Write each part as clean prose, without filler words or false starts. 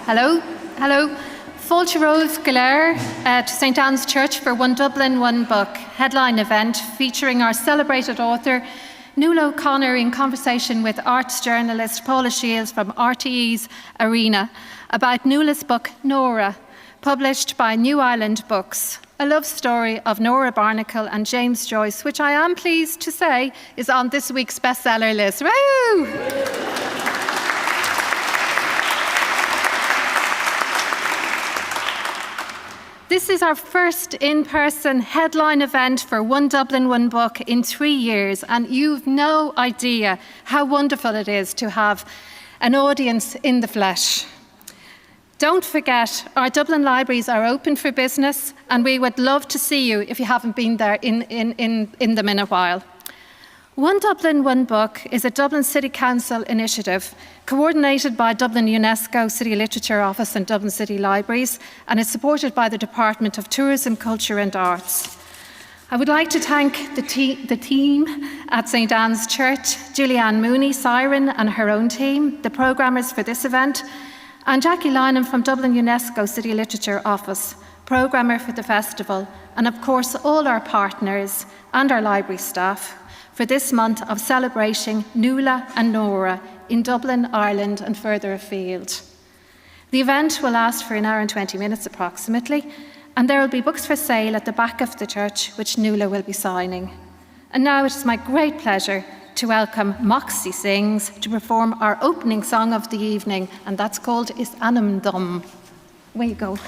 Hello, hello. Fáilte Rose Galer to St Anne's Church for One Dublin, One Book headline event featuring our celebrated author Nuala O'Connor in conversation with arts journalist Paula Shields from RTE's Arena about Nuala's book Nora, published by New Island Books, a love story of Nora Barnacle and James Joyce, which I am pleased to say is on this week's bestseller list. Woo! This is our first in-person headline event for One Dublin, One Book in 3 years, and you've no idea how wonderful it is to have an audience in the flesh. Don't forget, our Dublin libraries are open for business, and we would love to see you if you haven't been there in them in a while. One Dublin, One Book is a Dublin City Council initiative coordinated by Dublin UNESCO City Literature Office and Dublin City Libraries, and is supported by the Department of Tourism, Culture and Arts. I would like to thank the team at St Anne's Church, Julianne Mooney, Siren and her own team, the programmers for this event, and Jackie Lynham from Dublin UNESCO City Literature Office, programmer for the festival, and of course all our partners and our library staff for this month of celebrating Nuala and Nora in Dublin, Ireland and further afield. The event will last for an hour and 20 minutes approximately, and there will be books for sale at the back of the church which Nuala will be signing. And now it is my great pleasure to welcome Moxie Sings to perform our opening song of the evening, and that's called Is Anam Dom. Away you go.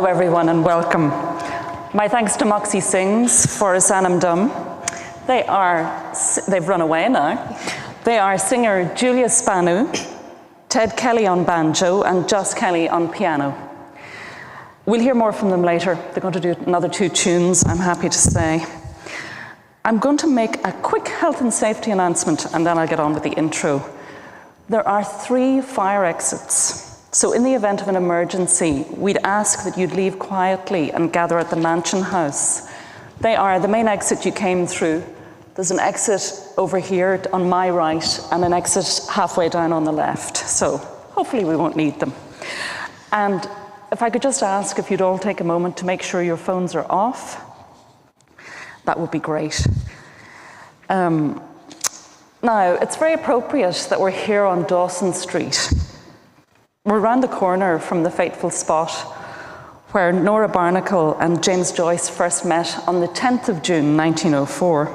Hello everyone and welcome. My thanks to Moxie Sings for Sanam Dum. They've run away now. They are singer Julia Spanu, Ted Kelly on banjo and Joss Kelly on piano. We'll hear more from them later. They're going to do another 2 tunes, I'm happy to say. I'm going to make a quick health and safety announcement and then I'll get on with the intro. There are 3 fire exits. So in the event of an emergency, we'd ask that you'd leave quietly and gather at the Mansion House. They are the main exit you came through. There's an exit over here on my right and an exit halfway down on the left. So hopefully we won't need them. And if I could just ask if you'd all take a moment to make sure your phones are off, that would be great. Now, it's very appropriate that we're here on Dawson Street. We're around the corner from the fateful spot where Nora Barnacle and James Joyce first met on the 10th of June, 1904.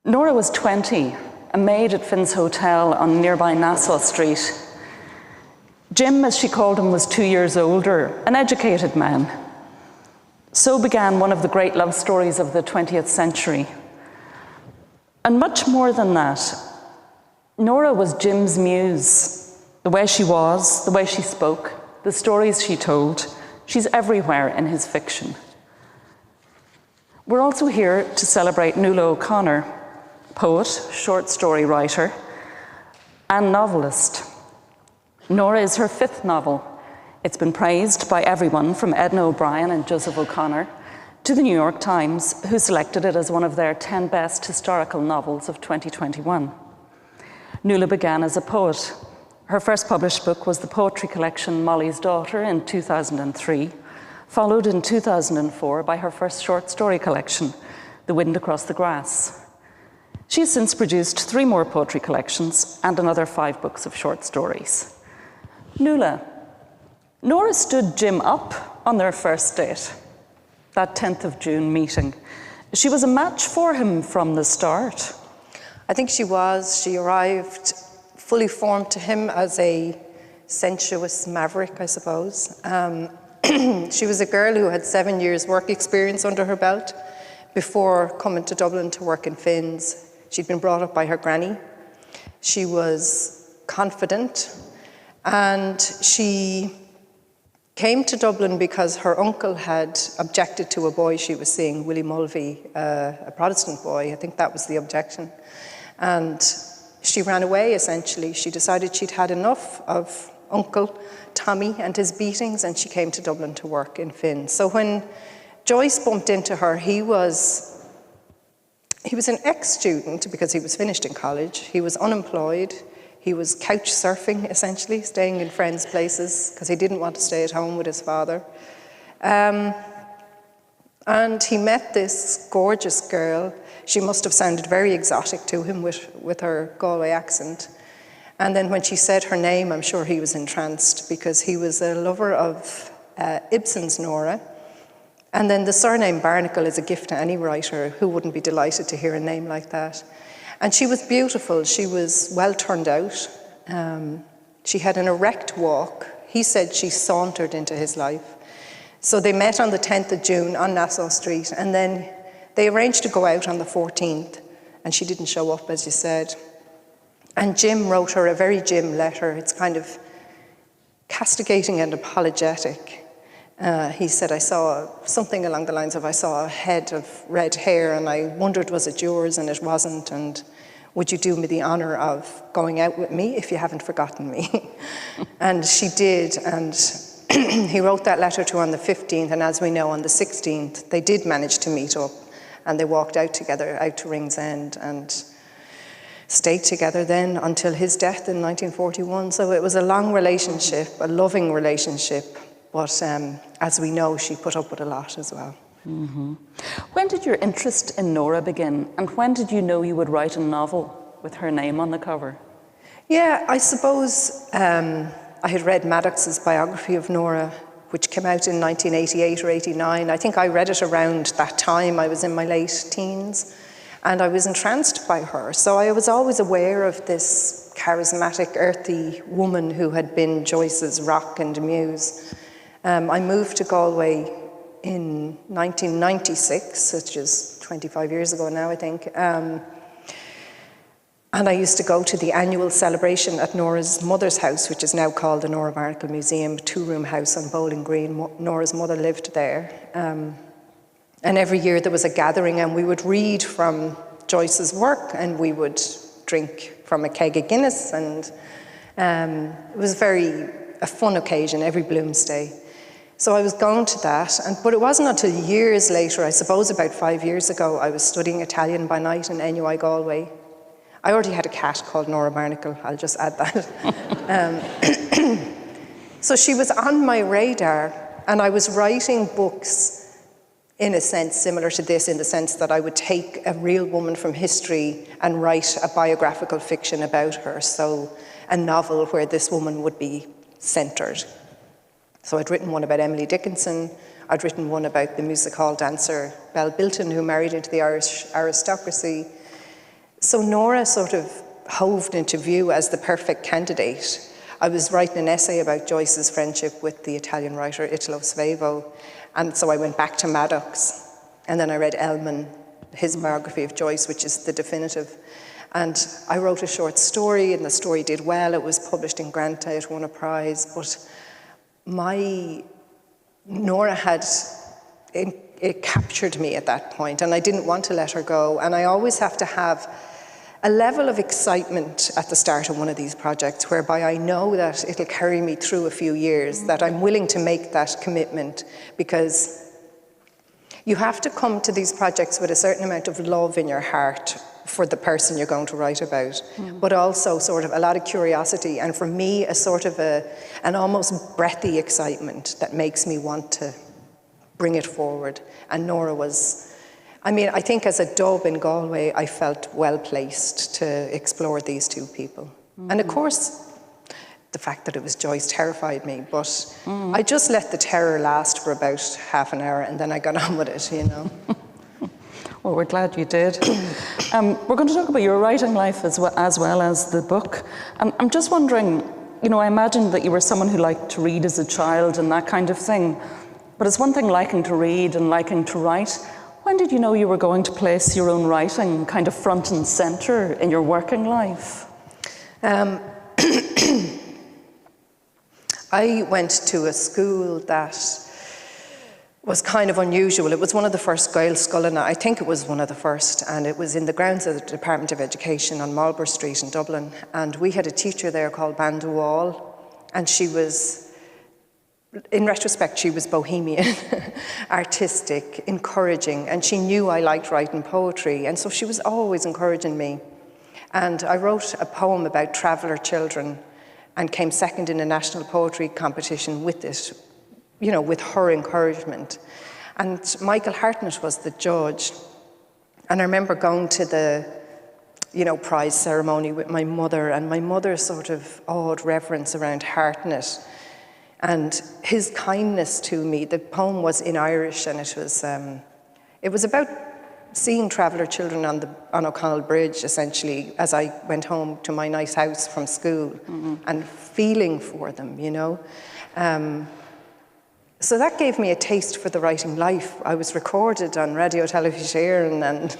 Nora was 20, a maid at Finn's Hotel on nearby Nassau Street. Jim, as she called him, was 2 years older, an educated man. So began one of the great love stories of the 20th century. And much more than that, Nora was Jim's muse. The way she was, the way she spoke, the stories she told, she's everywhere in his fiction. We're also here to celebrate Nuala O'Connor, poet, short story writer, and novelist. Nora is her 5th novel. It's been praised by everyone from Edna O'Brien and Joseph O'Connor to the New York Times, who selected it as one of their 10 best historical novels of 2021. Nuala began as a poet. Her first published book was the poetry collection Molly's Daughter in 2003, followed in 2004 by her first short story collection, The Wind Across the Grass. She has since produced 3 more poetry collections and another 5 books of short stories. Nuala, Nora stood Jim up on their first date, that 10th of June meeting. She was a match for him from the start. I think she was. She arrived fully formed to him as a sensuous maverick, I suppose. She was a girl who had 7 years work experience under her belt before coming to Dublin to work in Finn's. She'd been brought up by her granny. She was confident, and she came to Dublin because her uncle had objected to a boy she was seeing, Willie Mulvey, a Protestant boy. I think that was the objection. And she ran away, essentially. She decided she'd had enough of Uncle Tommy and his beatings, and she came to Dublin to work in Finn. So when Joyce bumped into her, he was an ex-student because he was finished in college. He was unemployed. He was couch surfing, essentially, staying in friends' places because he didn't want to stay at home with his father. And he met this gorgeous girl. She must have sounded very exotic to him with her Galway accent. And then when she said her name, I'm sure he was entranced because he was a lover of Ibsen's Nora. And then the surname Barnacle is a gift to any writer who wouldn't be delighted to hear a name like that. And she was beautiful. She was well turned out. She had an erect walk. He said she sauntered into his life. So they met on the 10th of June on Nassau Street, and then they arranged to go out on the 14th, and she didn't show up, as you said. And Jim wrote her a very Jim letter. It's kind of castigating and apologetic. He said, I saw something along the lines of, I saw a head of red hair, and I wondered, was it yours? And it wasn't, and would you do me the honor of going out with me if you haven't forgotten me? And she did, and he wrote that letter to her on the 15th, and as we know, on the 16th, they did manage to meet up, and they walked out together, out to Ringsend, and stayed together then until his death in 1941. So it was a long relationship, a loving relationship, but as we know, she put up with a lot as well. Mm-hmm. When did your interest in Nora begin, and when did you know you would write a novel with her name on the cover? Yeah, I suppose I had read Maddox's biography of Nora, which came out in 1988 or 89. I think I read it around that time. I was in my late teens, and I was entranced by her. So I was always aware of this charismatic, earthy woman who had been Joyce's rock and muse. I moved to Galway in 1996, which is 25 years ago now, I think. And I used to go to the annual celebration at Nora's mother's house, which is now called the Nora Barnacle Museum, a two-room house on Bowling Green. Nora's mother lived there. And every year there was a gathering, and we would read from Joyce's work, and we would drink from a keg of Guinness, and it was a fun occasion every Bloomsday. So I was going to that, but it wasn't until years later, I suppose about 5 years ago, I was studying Italian by night in NUI Galway. I already had a cat called Nora Barnacle, I'll just add that. So she was on my radar, and I was writing books in a sense similar to this, in the sense that I would take a real woman from history and write a biographical fiction about her, so a novel where this woman would be centred. So I'd written one about Emily Dickinson, I'd written one about the music hall dancer Belle who married into the Irish aristocracy. So Nora sort of hoved into view as the perfect candidate. I was writing an essay about Joyce's friendship with the Italian writer Italo Svevo, and so I went back to Maddox, and then I read Ellman, his biography of Joyce, which is the definitive. And I wrote a short story, and the story did well. It was published in Granta, it won a prize, but Nora it captured me at that point, and I didn't want to let her go. And I always have to have a level of excitement at the start of one of these projects whereby I know that it'll carry me through a few years, that I'm willing to make that commitment, because you have to come to these projects with a certain amount of love in your heart for the person you're going to write about, but also sort of a lot of curiosity, and for me a sort of an almost breathy excitement that makes me want to bring it forward. And Nora was, I think as a dub in Galway, I felt well placed to explore these two people. And of course, the fact that it was Joyce terrified me, but I just let the terror last for about half an hour, and then I got on with it, you know. Well, we're glad you did. We're going to talk about your writing life as well as the book. I'm just wondering, I imagined that you were someone who liked to read as a child and that kind of thing. But it's one thing liking to read and liking to write. When did you know you were going to place your own writing kind of front and centre in your working life? I went to a school that was kind of unusual. It was one of the first Gael Scullina, I think it was one of the first, and it was in the grounds of the Department of Education on Marlborough Street in Dublin. And we had a teacher there called Bandual, and she was, in retrospect, she was bohemian, artistic, encouraging, and she knew I liked writing poetry, and so she was always encouraging me. And I wrote a poem about traveller children and came second in a national poetry competition with it, with her encouragement. And Michael Hartnett was the judge. And I remember going to the, prize ceremony with my mother, and my mother's sort of awed reverence around Hartnett and his kindness to me. The poem was in Irish, and it was about seeing traveller children on O'Connell Bridge, essentially, as I went home to my nice house from school, and feeling for them, So that gave me a taste for the writing life. I was recorded on Radio Television, and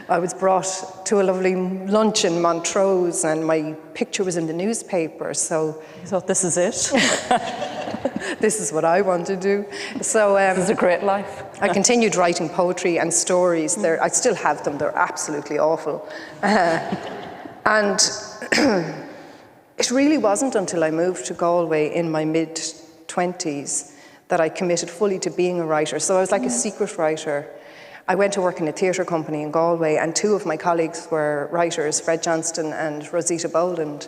I was brought to a lovely lunch in Montrose, and my picture was in the newspaper. So you thought, this is it? This is what I want to do. So this is a great life. I continued writing poetry and stories. I still have them. They're absolutely awful. And it really wasn't until I moved to Galway in my mid-20s that I committed fully to being a writer. So I was like a secret writer. I went to work in a theatre company in Galway, and two of my colleagues were writers, Fred Johnston and Rosita Boland.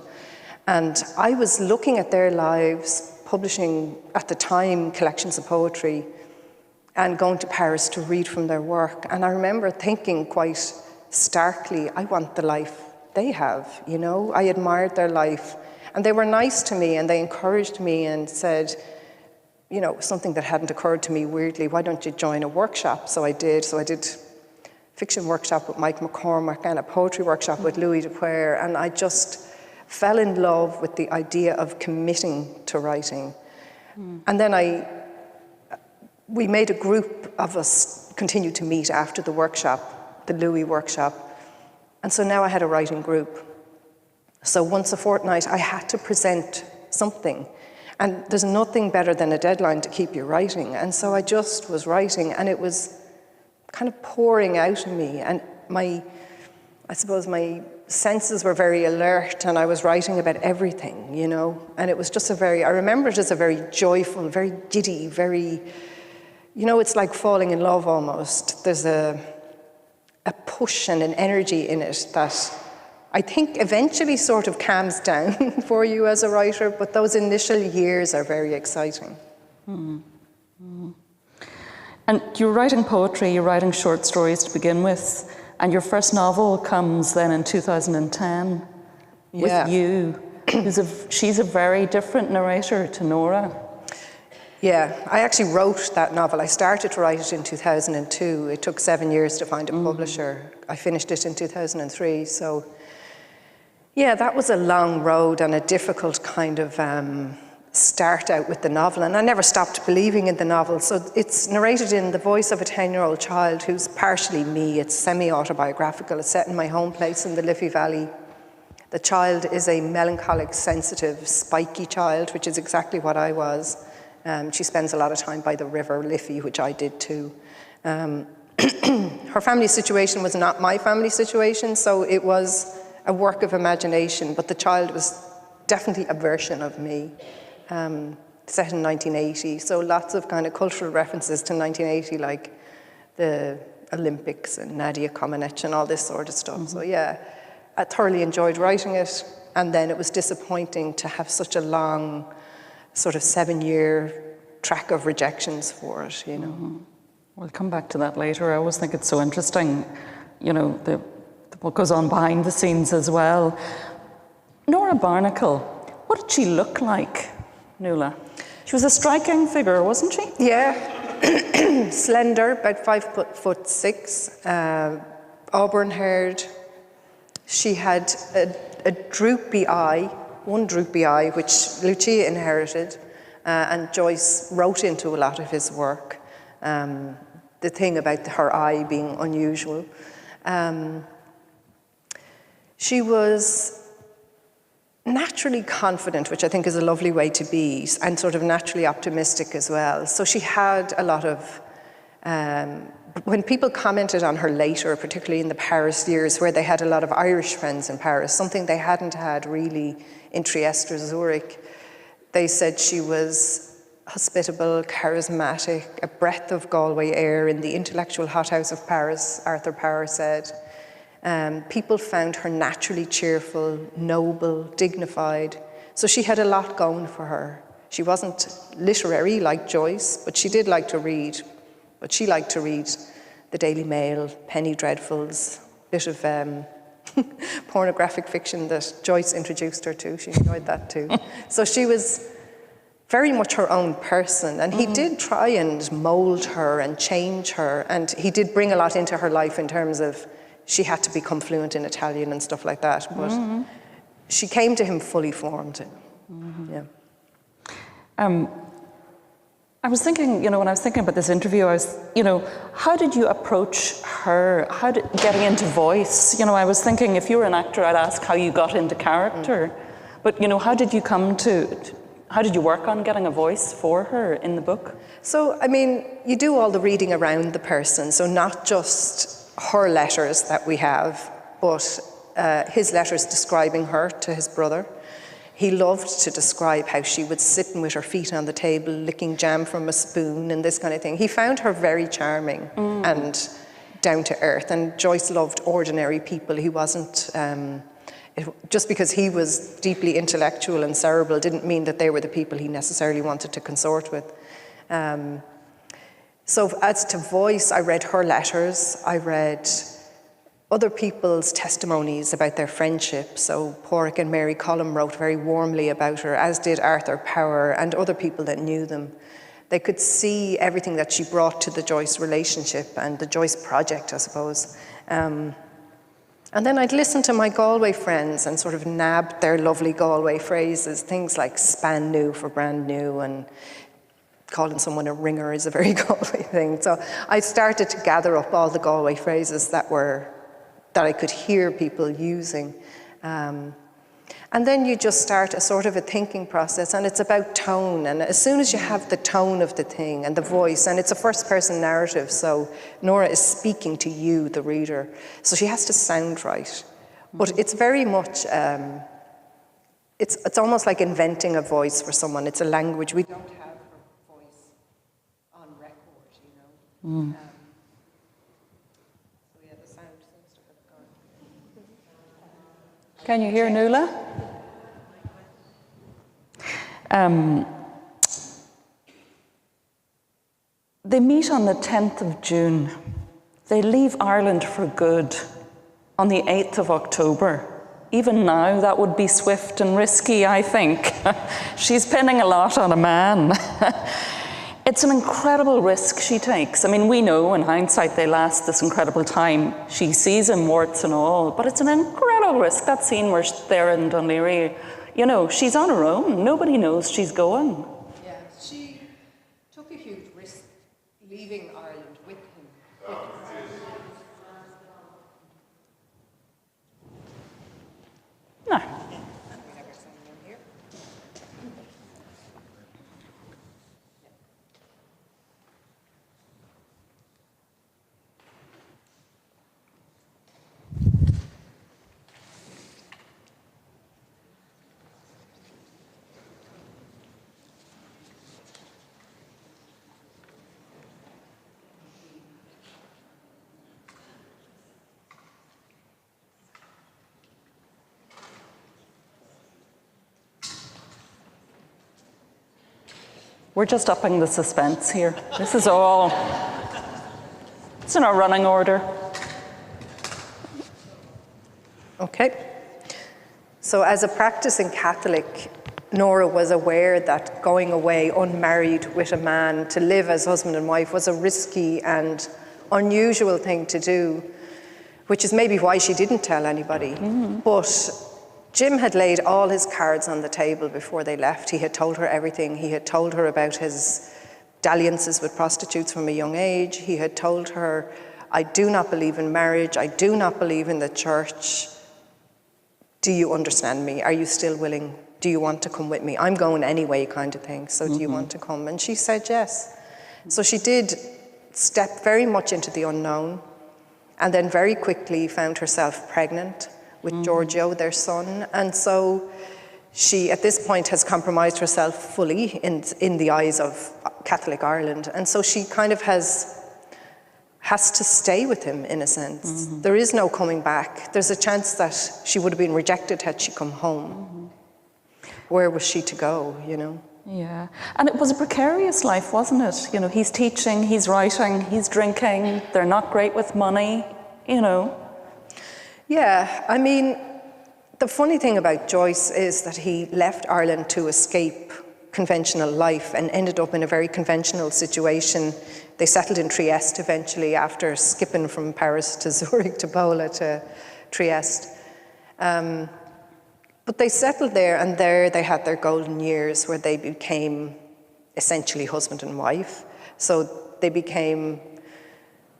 And I was looking at their lives, publishing, at the time, collections of poetry, and going to Paris to read from their work. And I remember thinking quite starkly, I want the life they have, I admired their life. And they were nice to me, and they encouraged me and said, something that hadn't occurred to me weirdly, why don't you join a workshop? So I did. So I did fiction workshop with Mike McCormack and a poetry workshop with Louis Dupuer, and I just fell in love with the idea of committing to writing. And then I we made a group of us continue to meet after the workshop, the Louis workshop. And so now I had a writing group. So once a fortnight, I had to present something. And there's nothing better than a deadline to keep you writing. And so I just was writing, and it was kind of pouring out of me. And I suppose my senses were very alert, and I was writing about everything, you know. And it was just I remember it as a very joyful, very giddy, very, you know, it's like falling in love almost. There's a push and an energy in it that I think eventually sort of calms down for you as a writer, but those initial years are very exciting. And you're writing poetry, you're writing short stories to begin with, and your first novel comes then in 2010 with you. She's a very different narrator to Nora. Yeah, I actually wrote that novel. I started to write it in 2002. It took 7 years to find a publisher. I finished it in 2003, so yeah, that was a long road and a difficult kind of start out with the novel, and I never stopped believing in the novel. So it's narrated in the voice of a 10-year-old child who's partially me. It's semi-autobiographical. It's set in my home place in the Liffey Valley. The child is a melancholic, sensitive, spiky child, which is exactly what I was. She spends a lot of time by the river Liffey, which I did too. Her family situation was not my family situation, so it was a work of imagination, but the child was definitely a version of me. Set in 1980, so lots of kind of cultural references to 1980, like the Olympics and Nadia Comaneci and all this sort of stuff. So yeah, I thoroughly enjoyed writing it, and then it was disappointing to have such a long, sort of 7-year track of rejections for it, you know. We'll come back to that later. I always think it's so interesting, you know, what goes on behind the scenes as well. Nora Barnacle, what did she look like, Nuala? She was a striking figure, wasn't she? Yeah, slender, about 5'6", auburn-haired. She had a droopy eye, one droopy eye, which Lucia inherited, and Joyce wrote into a lot of his work. The thing about her eye being unusual. She was naturally confident, which I think is a lovely way to be, and sort of naturally optimistic as well. So she had a lot of, when people commented on her later, particularly in the Paris years, where they had a lot of Irish friends in Paris, something they hadn't had really in Trieste or Zurich, they said she was hospitable, charismatic, a breath of Galway air in the intellectual hothouse of Paris, Arthur Power said. People found her naturally cheerful, noble, dignified. So she had a lot going for her. She wasn't literary like Joyce, but she did like to read. But she liked to read the Daily Mail, Penny Dreadfuls, a bit of pornographic fiction that Joyce introduced her to. She enjoyed that too. So she was very much her own person, and he did try and mold her and change her, and he did bring a lot into her life in terms of she had to become fluent in Italian and stuff like that, but she came to him fully formed. Yeah. I was thinking, you know, when I was thinking about this interview, I was, you know, how did you approach her? Getting into voice? You know, I was thinking if you were an actor, I'd ask how you got into character. But, you know, how did you work on getting a voice for her in the book? So, I mean, you do all the reading around the person, so not just her letters that we have, but his letters describing her to his brother. He loved to describe how she would sit with her feet on the table, licking jam from a spoon and this kind of thing. He found her very charming and down to earth. And Joyce loved ordinary people. He wasn't, just because he was deeply intellectual and cerebral didn't mean that they were the people he necessarily wanted to consort with. So as to voice, I read her letters. I read other people's testimonies about their friendship. So Pádraig and Mary Cullum wrote very warmly about her, as did Arthur Power and other people that knew them. They could see everything that she brought to the Joyce relationship and the Joyce project, I suppose. And then I'd listen to my Galway friends and sort of nabbed their lovely Galway phrases, things like span new for brand new, and calling someone a ringer is a very Galway thing. So I started to gather up all the Galway phrases that I could hear people using. And then you just start a sort of a thinking process, and it's about tone. And as soon as you have the tone of the thing and the voice, and it's a first-person narrative, so Nora is speaking to you, the reader, so she has to sound right. But it's very much, it's almost like inventing a voice for someone. It's a language. We don't have her voice on record, you know. So yeah, the sound seems to have gone. Can you hear Nuala? They meet on the 10th of June. They leave Ireland for good on the 8th of October. Even now, that would be swift and risky, I think. She's pinning a lot on a man. It's an incredible risk she takes. I mean, we know in hindsight they last this incredible time. She sees him, warts and all, but it's an incredible risk. That scene where they're in Dunleary, you know, she's on her own. Nobody knows she's going. Yeah, she took a huge risk leaving Ireland with him. No. We're just upping the suspense here. This is all, it's in our running order. Okay. So as a practicing Catholic, Nora was aware that going away unmarried with a man to live as husband and wife was a risky and unusual thing to do, which is maybe why she didn't tell anybody. But Jim had laid all his cards on the table before they left. He had told her everything. He had told her about his dalliances with prostitutes from a young age. He had told her, I do not believe in marriage. I do not believe in the church. Do you understand me? Are you still willing? Do you want to come with me? I'm going anyway, kind of thing. So do you want to come? And she said yes. So she did step very much into the unknown, and then very quickly found herself pregnant with Giorgio, their son. And so she, at this point, has compromised herself fully in the eyes of Catholic Ireland. And so she kind of has to stay with him, in a sense. There is no coming back. There's a chance that she would have been rejected had she come home. Where was she to go, you know? Yeah, and it was a precarious life, wasn't it? You know, he's teaching, he's writing, he's drinking, they're not great with money, you know. Yeah, I mean, the funny thing about Joyce is that he left Ireland to escape conventional life and ended up in a very conventional situation. They settled in Trieste eventually after skipping from Paris to Zurich to Bola to Trieste. But they settled there, and there they had their golden years where they became essentially husband and wife. So they became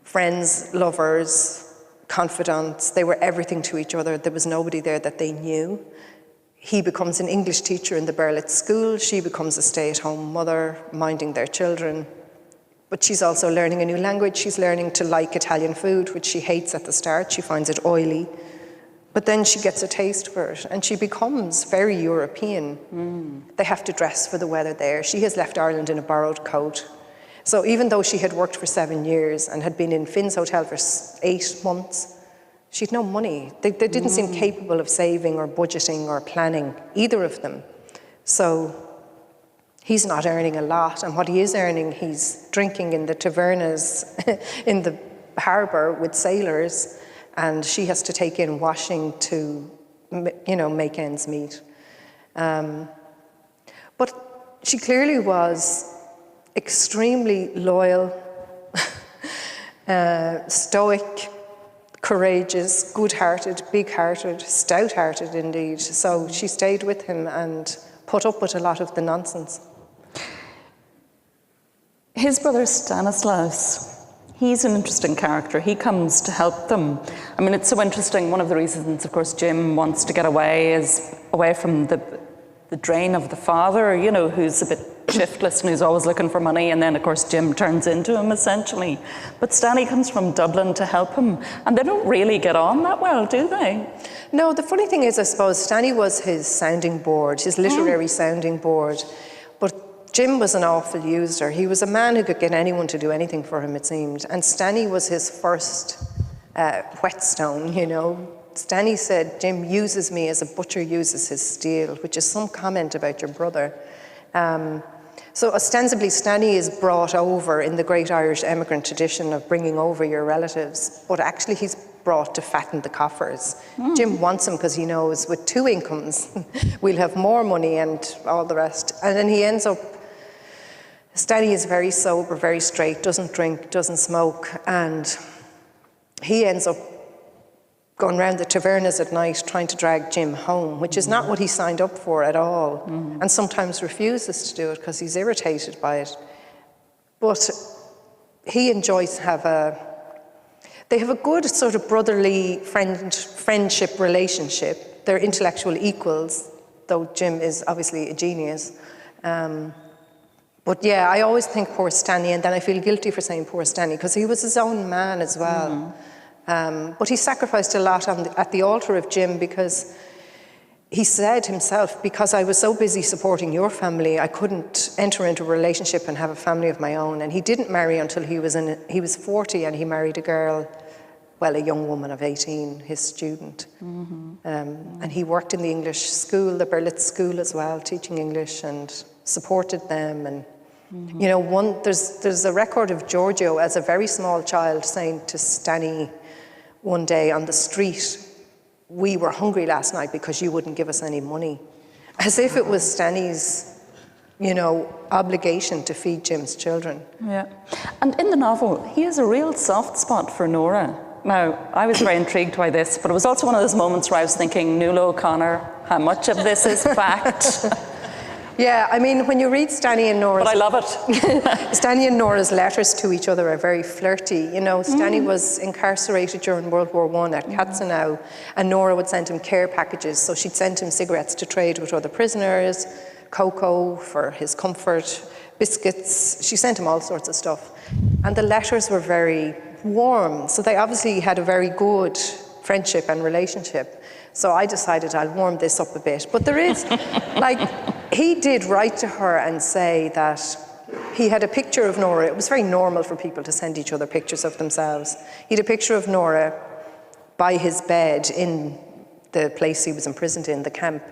friends, lovers, confidants. They were everything to each other. There was nobody there that they knew. He becomes an English teacher in the Berlitz school. She becomes a stay-at-home mother, minding their children. But she's also learning a new language. She's learning to like Italian food, which she hates at the start. She finds it oily. But then she gets a taste for it, and she becomes very European. They have to dress for the weather there. She has left Ireland in a borrowed coat. So even though she had worked for 7 years and had been in Finn's hotel for 8 months, she had no money. They didn't seem capable of saving or budgeting or planning, either of them. So he's not earning a lot, and what he is earning, he's drinking in the tavernas in the harbour with sailors, and she has to take in washing to, you know, make ends meet. But she clearly was extremely loyal, stoic, courageous, good-hearted, big-hearted, stout-hearted indeed. So she stayed with him and put up with a lot of the nonsense. His brother Stanislaus, he's an interesting character. He comes to help them. I mean, it's so interesting. One of the reasons, of course, Jim wants to get away is away from the drain of the father, you know, who's a bit shiftless and who's always looking for money. And then, of course, Jim turns into him, essentially. But Stanley comes from Dublin to help him. And they don't really get on that well, do they? No, the funny thing is, I suppose, Stanley was his sounding board, his literary sounding board. But Jim was an awful user. He was a man who could get anyone to do anything for him, it seemed. And Stanley was his first whetstone, you know. Stanley said, Jim uses me as a butcher uses his steel, which is some comment about your brother. So ostensibly, Stanley is brought over in the great Irish emigrant tradition of bringing over your relatives, but actually he's brought to fatten the coffers. Jim wants him because he knows with 2 incomes, we'll have more money and all the rest. And then he ends up, Stanley is very sober, very straight, doesn't drink, doesn't smoke, and he ends up going around the tavernas at night trying to drag Jim home, which is not what he signed up for at all, and sometimes refuses to do it because he's irritated by it. But he and Joyce have a good sort of brotherly friendship relationship. They're intellectual equals, though Jim is obviously a genius. But yeah, I always think poor Stanley, and then I feel guilty for saying poor Stanley, because he was his own man as well. But he sacrificed a lot at the altar of Jim, because he said himself, because I was so busy supporting your family, I couldn't enter into a relationship and have a family of my own. And he didn't marry until he was 40, and he married a girl, well, a young woman of 18, his student. And he worked in the English school, the Berlitz school as well, teaching English, and supported them. And you know, there's a record of Giorgio as a very small child saying to Stanley one day on the street, we were hungry last night because you wouldn't give us any money. As if it was Stanley's, you know, obligation to feed Jim's children. Yeah. And in the novel, he has a real soft spot for Nora. Now, I was very intrigued by this, but it was also one of those moments where I was thinking, Nuala O'Connor, how much of this is fact? Yeah, I mean, when you read Stanley and Nora's... But I love it. Stanley and Nora's letters to each other are very flirty. You know, Stanley was incarcerated during World War I at Katzenau, and Nora would send him care packages. So she'd send him cigarettes to trade with other prisoners, cocoa for his comfort, biscuits. She sent him all sorts of stuff. And the letters were very warm. So they obviously had a very good friendship and relationship. So I decided I'll warm this up a bit. But there is, like, he did write to her and say that he had a picture of Nora. It was very normal for people to send each other pictures of themselves. He had a picture of Nora by his bed in the place he was imprisoned in, the camp.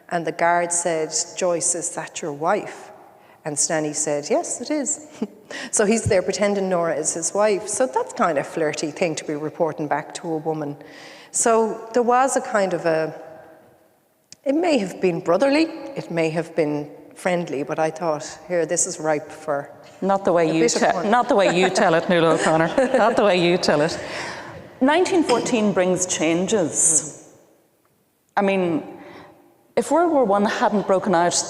And the guard said, Joyce, is that your wife? And Stanley said, yes, it is. So he's there pretending Nora is his wife. So that's kind of a flirty thing to be reporting back to a woman. So there was a kind of it may have been brotherly, it may have been friendly, but I thought, here, this is ripe for not the way you not the way you tell it, Nuala O'Connor. Not the way you tell it. 1914 brings changes. I mean, if World War I hadn't broken out,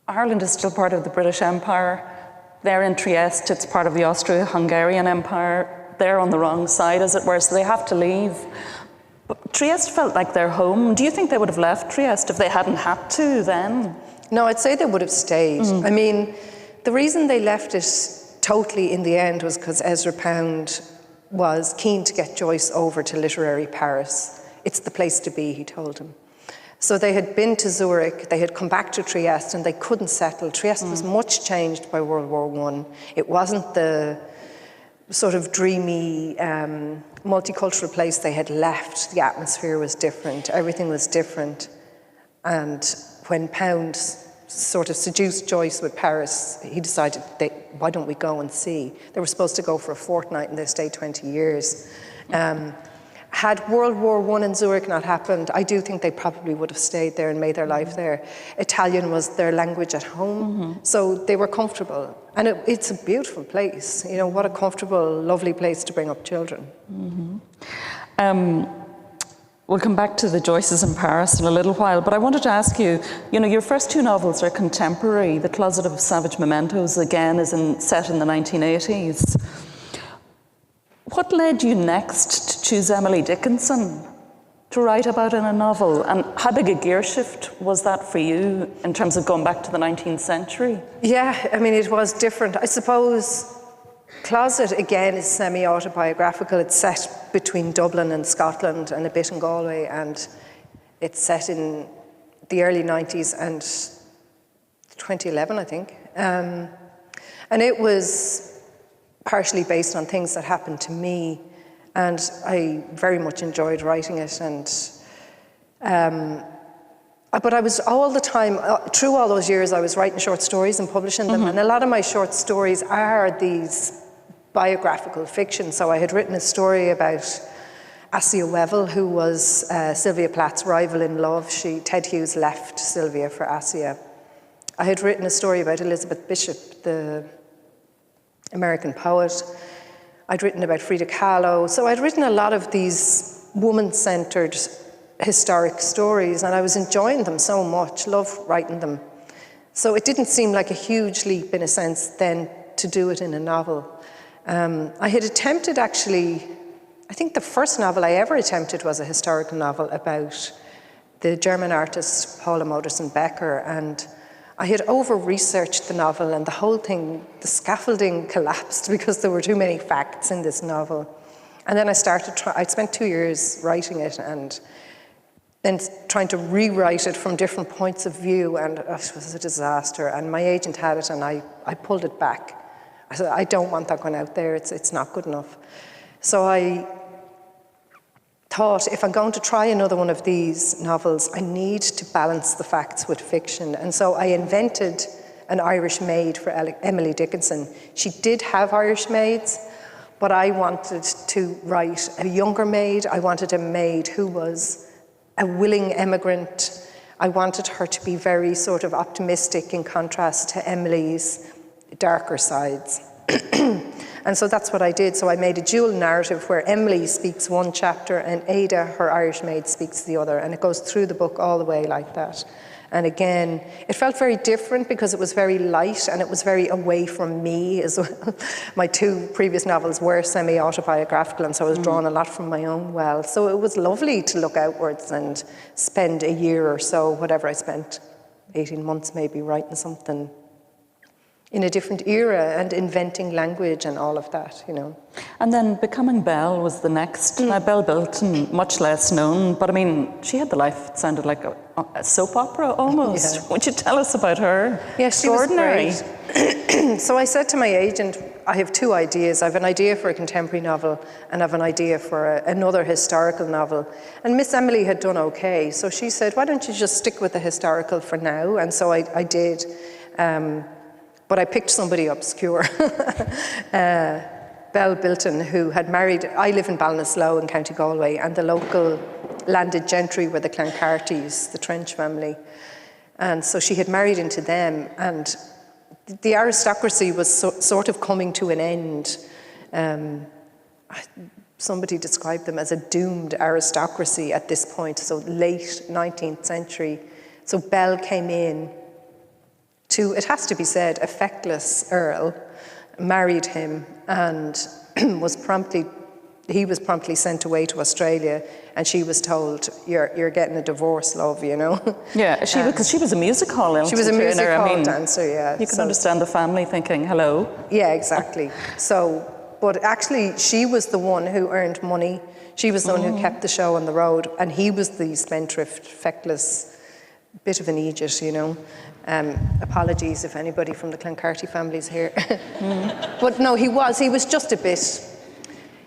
Ireland is still part of the British Empire. They're in Trieste, it's part of the Austro-Hungarian Empire. They're on the wrong side, as it were, so they have to leave. But Trieste felt like their home. Do you think they would have left Trieste if they hadn't had to then? No, I'd say they would have stayed. I mean, the reason they left it totally in the end was because Ezra Pound was keen to get Joyce over to literary Paris. It's the place to be, he told him. So they had been to Zurich, they had come back to Trieste, and they couldn't settle. Trieste was much changed by World War I. It wasn't the sort of dreamy, multicultural place they had left. The atmosphere was different, everything was different. And when Pound sort of seduced Joyce with Paris, he decided, why don't we go and see? They were supposed to go for a fortnight and they stayed 20 years. Had World War I in Zurich not happened, I do think they probably would have stayed there and made their life there. Italian was their language at home, so they were comfortable. And it's a beautiful place. You know, what a comfortable, lovely place to bring up children. We'll come back to the Joyces in Paris in a little while, but I wanted to ask you, your first two novels are contemporary. The Closet of Savage Mementos, again, is set in the 1980s. What led you next to choose Emily Dickinson to write about in a novel? And how big a gear shift was that for you in terms of going back to the 19th century? Yeah, I mean, it was different. I suppose Closet, again, is semi-autobiographical. It's set between Dublin and Scotland and a bit in Galway, and it's set in the early 90s and 2011, I think. And it was partially based on things that happened to me, and I very much enjoyed writing it. But I was all the time, through all those years, I was writing short stories and publishing them, and a lot of my short stories are these biographical fiction. So I had written a story about Assia Wevel, who was Sylvia Plath's rival in love. Ted Hughes left Sylvia for Assia. I had written a story about Elizabeth Bishop, the American poet. I'd written about Frida Kahlo. So I'd written a lot of these woman-centred historic stories, and I was enjoying them so much, loved writing them. So it didn't seem like a huge leap, in a sense, then to do it in a novel. I had attempted, actually, I think the first novel I ever attempted was a historical novel about the German artist Paula Modersohn-Becker, and I had over-researched the novel, and the whole thing, the scaffolding collapsed because there were too many facts in this novel. And then I spent 2 years writing it, and then trying to rewrite it from different points of view, and it was a disaster. And my agent had it, and I pulled it back. I said, I don't want that going out there, it's not good enough. So I thought, if I'm going to try another one of these novels, I need to balance the facts with fiction. And so I invented an Irish maid for Emily Dickinson. She did have Irish maids, but I wanted to write a younger maid. I wanted a maid who was a willing emigrant. I wanted her to be very sort of optimistic in contrast to Emily's darker sides. And so that's what I did. So I made a dual narrative where Emily speaks one chapter and Ada, her Irish maid, speaks the other. And it goes through the book all the way like that. And again, it felt very different because it was very light and it was very away from me as well. My two previous novels were semi-autobiographical, and so I was drawing a lot from my own well. So it was lovely to look outwards and spend a year or so, whatever I spent, 18 months maybe, writing something in a different era and inventing language and all of that, And then Becoming Belle was the next. Now, Belle Bilton, much less known, but I mean, she had the life, it sounded like a soap opera almost. Yeah. Would you tell us about her? Yeah, Extraordinary. she was great. So I said to my agent, I have two ideas. I have an idea for a contemporary novel and I have an idea for another historical novel. And Miss Emily had done okay. So she said, why don't you just stick with the historical for now? And so I did. But I picked somebody obscure, Belle Bilton, who had married, I live in Ballinasloe in County Galway, and the local landed gentry were the Clancartys, the Trench family. And so she had married into them, and the aristocracy was sort of coming to an end. Somebody described them as a doomed aristocracy at this point, so late 19th century. So Belle came in to, it has to be said, a feckless earl, married him, and he was promptly sent away to Australia, and she was told, you're getting a divorce, love, Yeah, because she was a music hall dancer. She was a music hall dancer, yeah. You can understand the family thinking, hello. Yeah, exactly. But actually, she was the one who earned money. She was the one who kept the show on the road, and he was the spendthrift, feckless, bit of an idiot, apologies if anybody from the Clancarty family is here. But no, he was just a bit,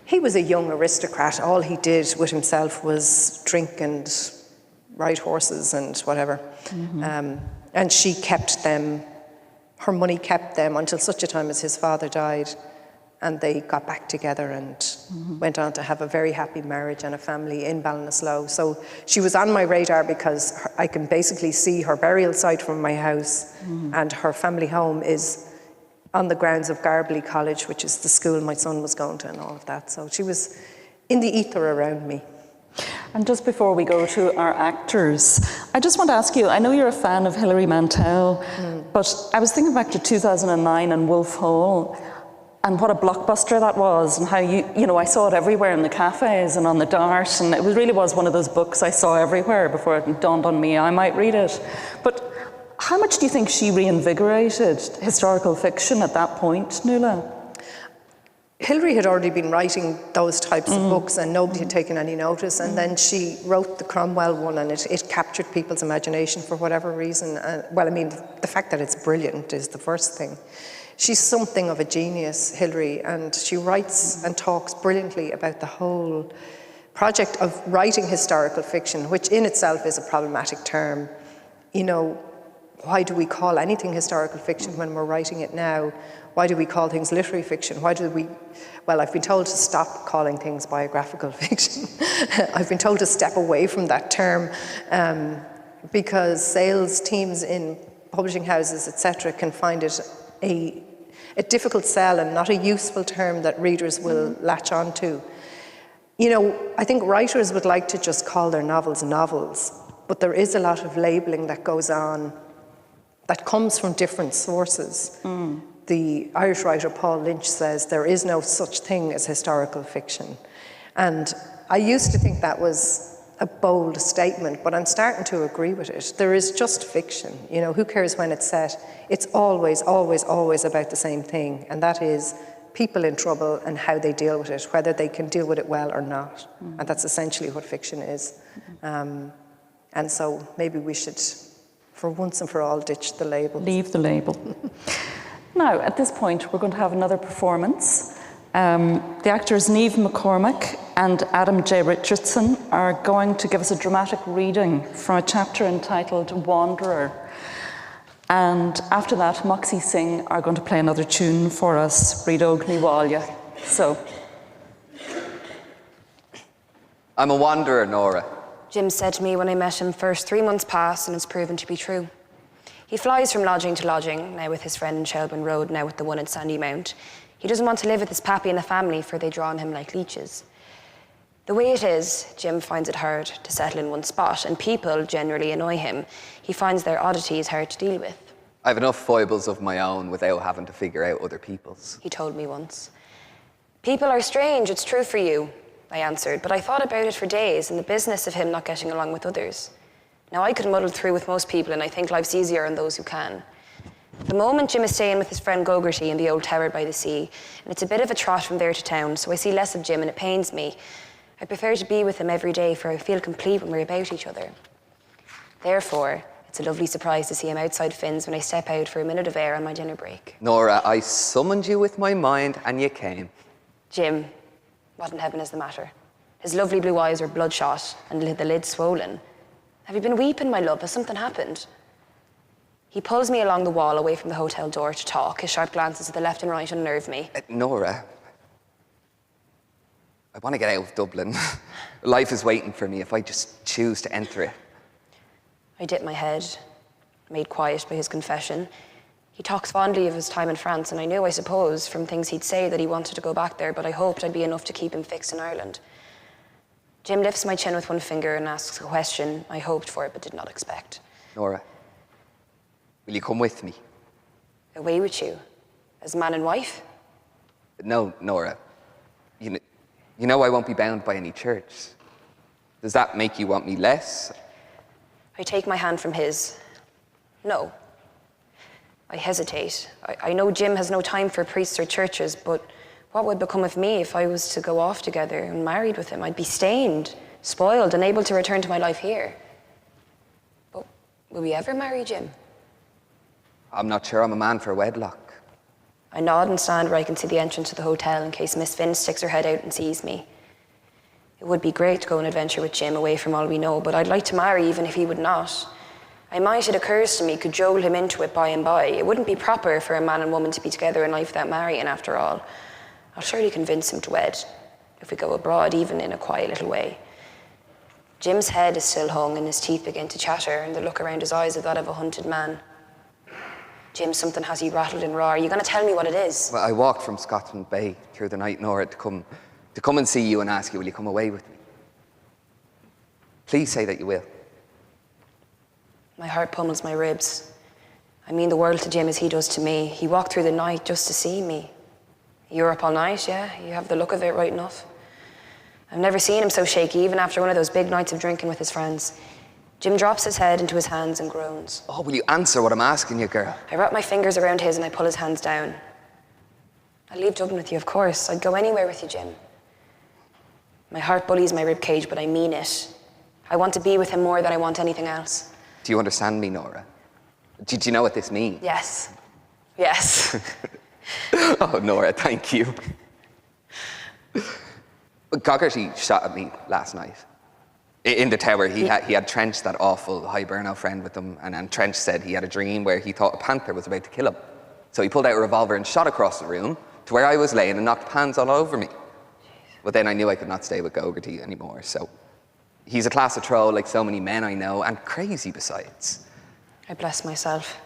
he was a young aristocrat. All he did with himself was drink and ride horses and whatever. And she kept them, her money kept them until such a time as his father died. And they got back together and went on to have a very happy marriage and a family in Ballinasloe. So she was on my radar because I can basically see her burial site from my house, and her family home is on the grounds of Garbally College, which is the school my son was going to and all of that. So she was in the ether around me. And just before we go to our actors, I just want to ask you, I know you're a fan of Hilary Mantel, but I was thinking back to 2009 and Wolf Hall, and what a blockbuster that was, and how you know, I saw it everywhere in the cafes and on the Dart, and it really was one of those books I saw everywhere before it dawned on me I might read it. But how much do you think she reinvigorated historical fiction at that point, Nuala? Hilary had already been writing those types of books and nobody had taken any notice, and then she wrote the Cromwell one, and it captured people's imagination for whatever reason. Well, I mean, the fact that it's brilliant is the first thing. She's something of a genius, Hilary, and she writes and talks brilliantly about the whole project of writing historical fiction, which in itself is a problematic term. You know, why do we call anything historical fiction when we're writing it now? Why do we call things literary fiction? Why do we... Well, I've been told to stop calling things biographical fiction. I've been told to step away from that term because sales teams in publishing houses, etc., can find it a difficult sell and not a useful term that readers will latch on to. You know, I think writers would like to just call their novels novels, but there is a lot of labelling that goes on that comes from different sources. The Irish writer Paul Lynch says there is no such thing as historical fiction. And I used to think that was a bold statement, but I'm starting to agree with it. There is just fiction. You know, who cares when it's set? It's always, always, always about the same thing, and that is people in trouble and how they deal with it, whether they can deal with it well or not. And that's essentially what fiction is. And so maybe we should, for once and for all, ditch the label. Leave the label. Now, at this point, we're going to have another performance. The actors Niamh McCormack and Adam J. Richardson are going to give us a dramatic reading from a chapter entitled Wanderer. And after that, Moxie Singh are going to play another tune for us, Brídóg Níomhaile. So. I'm a wanderer, Nora. Jim said to me when I met him first. 3 months passed and it's proven to be true. He flies from lodging to lodging, now with his friend in Shelburne Road, now with the one in Sandymount. He doesn't want to live with his pappy and the family, for they draw on him like leeches. The way it is, Jim finds it hard to settle in one spot, and people generally annoy him. He finds their oddities hard to deal with. I have enough foibles of my own without having to figure out other people's. He told me once. People are strange, it's true for you, I answered, but I thought about it for days, and the business of him not getting along with others. Now, I could muddle through with most people, and I think life's easier on those who can. At the moment, Jim is staying with his friend Gogarty in the old tower by the sea, and it's a bit of a trot from there to town, so I see less of Jim, and it pains me. I prefer to be with him every day, for I feel complete when we're about each other. Therefore, it's a lovely surprise to see him outside Finn's when I step out for a minute of air on my dinner break. Nora, I summoned you with my mind, and you came. Jim, what in heaven is the matter? His lovely blue eyes are bloodshot, and the lid swollen. Have you been weeping, my love? Has something happened? He pulls me along the wall away from the hotel door to talk. His sharp glances to the left and right unnerve me. Nora, I want to get out of Dublin. Life is waiting for me if I just choose to enter it. I dip my head, made quiet by his confession. He talks fondly of his time in France, and I knew, I suppose, from things he'd say that he wanted to go back there, but I hoped I'd be enough to keep him fixed in Ireland. Jim lifts my chin with one finger and asks a question I hoped for but did not expect. Nora, will you come with me? Away with you? As man and wife? No, Nora. You know I won't be bound by any church. Does that make you want me less? I take my hand from his. No. I hesitate. I know Jim has no time for priests or churches, but what would become of me if I was to go off together and married with him? I'd be stained, spoiled, unable to return to my life here. But will we ever marry, Jim? I'm not sure I'm a man for wedlock. I nod and stand where I can see the entrance to the hotel in case Miss Finn sticks her head out and sees me. It would be great to go on an adventure with Jim away from all we know, but I'd like to marry even if he would not. I might, it occurs to me, cajole him into it by and by. It wouldn't be proper for a man and woman to be together in life without marrying, after all. I'll surely convince him to wed, if we go abroad, even in a quiet little way. Jim's head is still hung and his teeth begin to chatter, and the look around his eyes is that of a hunted man. Jim, something has you rattled and raw. Are you going to tell me what it is? Well, I walked from Scotland Bay through the night, Nora, to come and see you and ask you, will you come away with me? Please say that you will. My heart pummels my ribs. I mean the world to Jim as he does to me. He walked through the night just to see me. You're up all night, yeah? You have the look of it right enough. I've never seen him so shaky, even after one of those big nights of drinking with his friends. Jim drops his head into his hands and groans. Oh, will you answer what I'm asking you, girl? I wrap my fingers around his and I pull his hands down. I'd leave Dublin with you, of course. I'd go anywhere with you, Jim. My heart bullies my ribcage, but I mean it. I want to be with him more than I want anything else. Do you understand me, Nora? Do you know what this means? Yes. Yes. Oh, Nora, thank you. Goggerty shot at me last night. In the tower, he had Trench, that awful hiberno friend, with him, and Trench said he had a dream where he thought a panther was about to kill him. So he pulled out a revolver and shot across the room to where I was laying and knocked pans all over me. But then I knew I could not stay with Goggerty anymore, so... He's a class of troll like so many men I know, and crazy besides. I bless myself.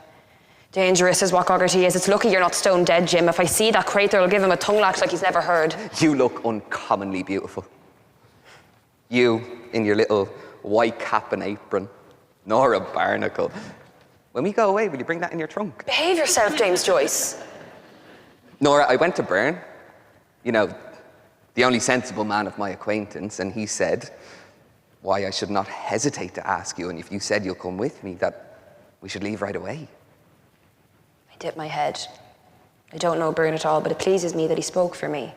Dangerous is what Goggerty is. It's lucky you're not stone dead, Jim. If I see that crater, I'll give him a tongue latch like he's never heard. You look uncommonly beautiful. You, in your little white cap and apron. Nora Barnacle. When we go away, will you bring that in your trunk? Behave yourself, James Joyce. Nora, I went to Byrne, you know, the only sensible man of my acquaintance, and he said why I should not hesitate to ask you, and if you said you'll come with me, that we should leave right away. I dip my head. I don't know Byrne at all, but it pleases me that he spoke for me.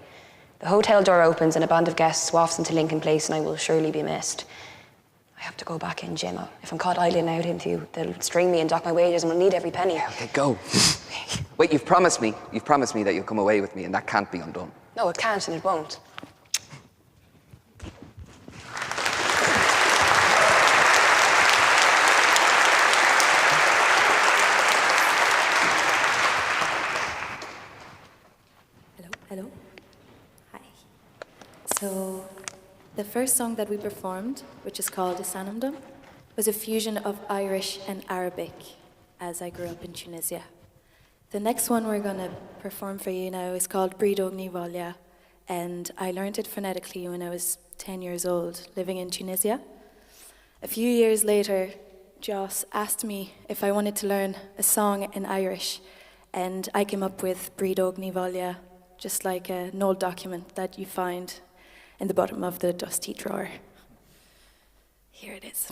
The hotel door opens and a band of guests wafts into Lincoln Place, and I will surely be missed. I have to go back in, Jim. If I'm caught idling out into you, they'll string me and dock my wages, and we'll need every penny. Okay, go. Wait, you've promised me that you'll come away with me, and that can't be undone. No, it can't, and it won't. Hello. Hi. So, the first song that we performed, which is called Isanamdum, was a fusion of Irish and Arabic, as I grew up in Tunisia. The next one we're going to perform for you now is called Brídóg ní Bhaile, and I learned it phonetically when I was 10 years old, living in Tunisia. A few years later, Joss asked me if I wanted to learn a song in Irish, and I came up with Brídóg ní Bhaile, just like an old document that you find in the bottom of the dusty drawer. Here it is.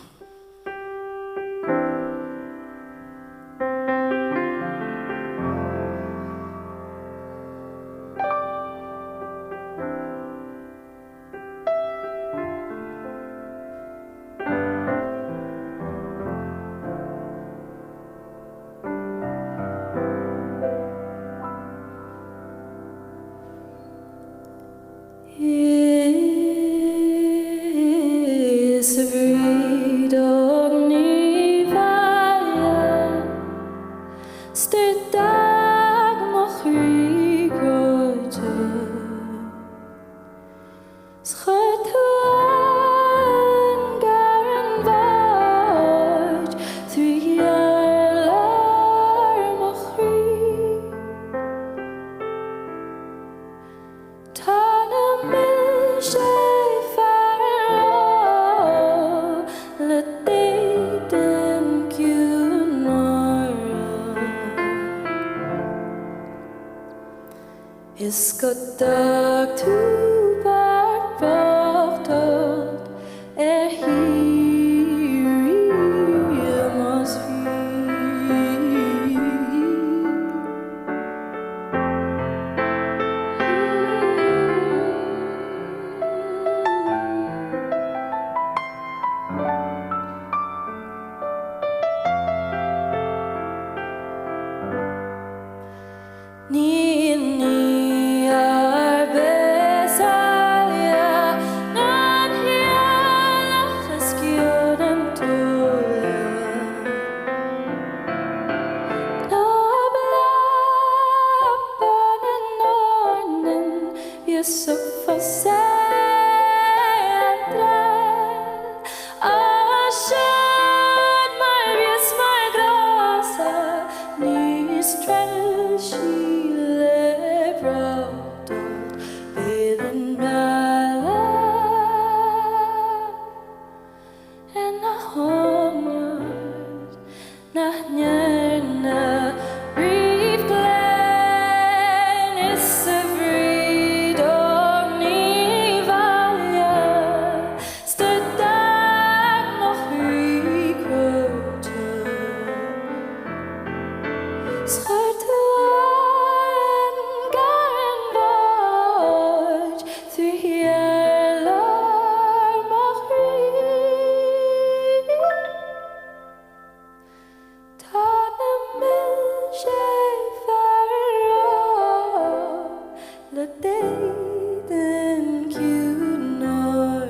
le déden cute Nora.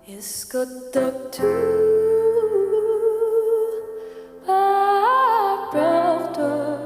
Is good up to a brother.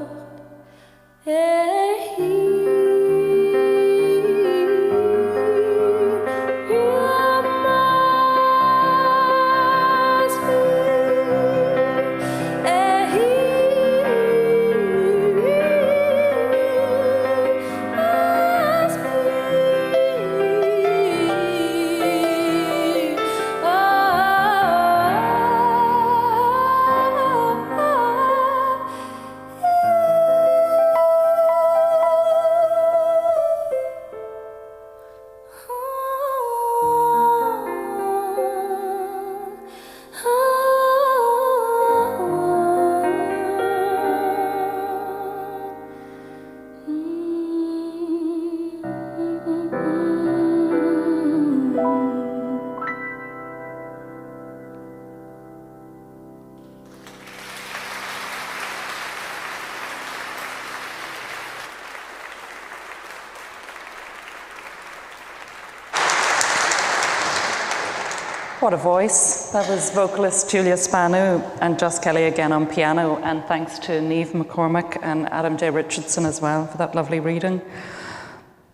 What a voice. That was vocalist Julia Spanu and Just Kelly again on piano, and thanks to Niamh McCormick and Adam J. Richardson as well for that lovely reading.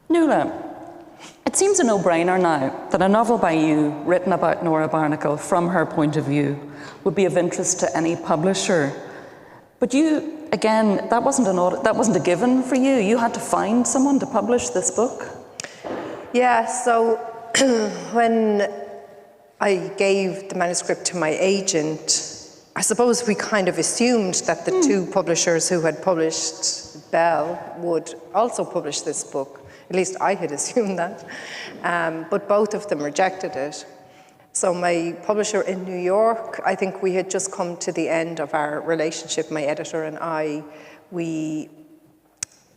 Nuala, it seems a no-brainer now that a novel by you written about Nora Barnacle from her point of view would be of interest to any publisher. But you, again, that wasn't a given for you. You had to find someone to publish this book. Yeah, so when I gave the manuscript to my agent, I suppose we kind of assumed that the two publishers who had published Belle would also publish this book. At least I had assumed that. But both of them rejected it. So my publisher in New York, I think we had just come to the end of our relationship, my editor and I. We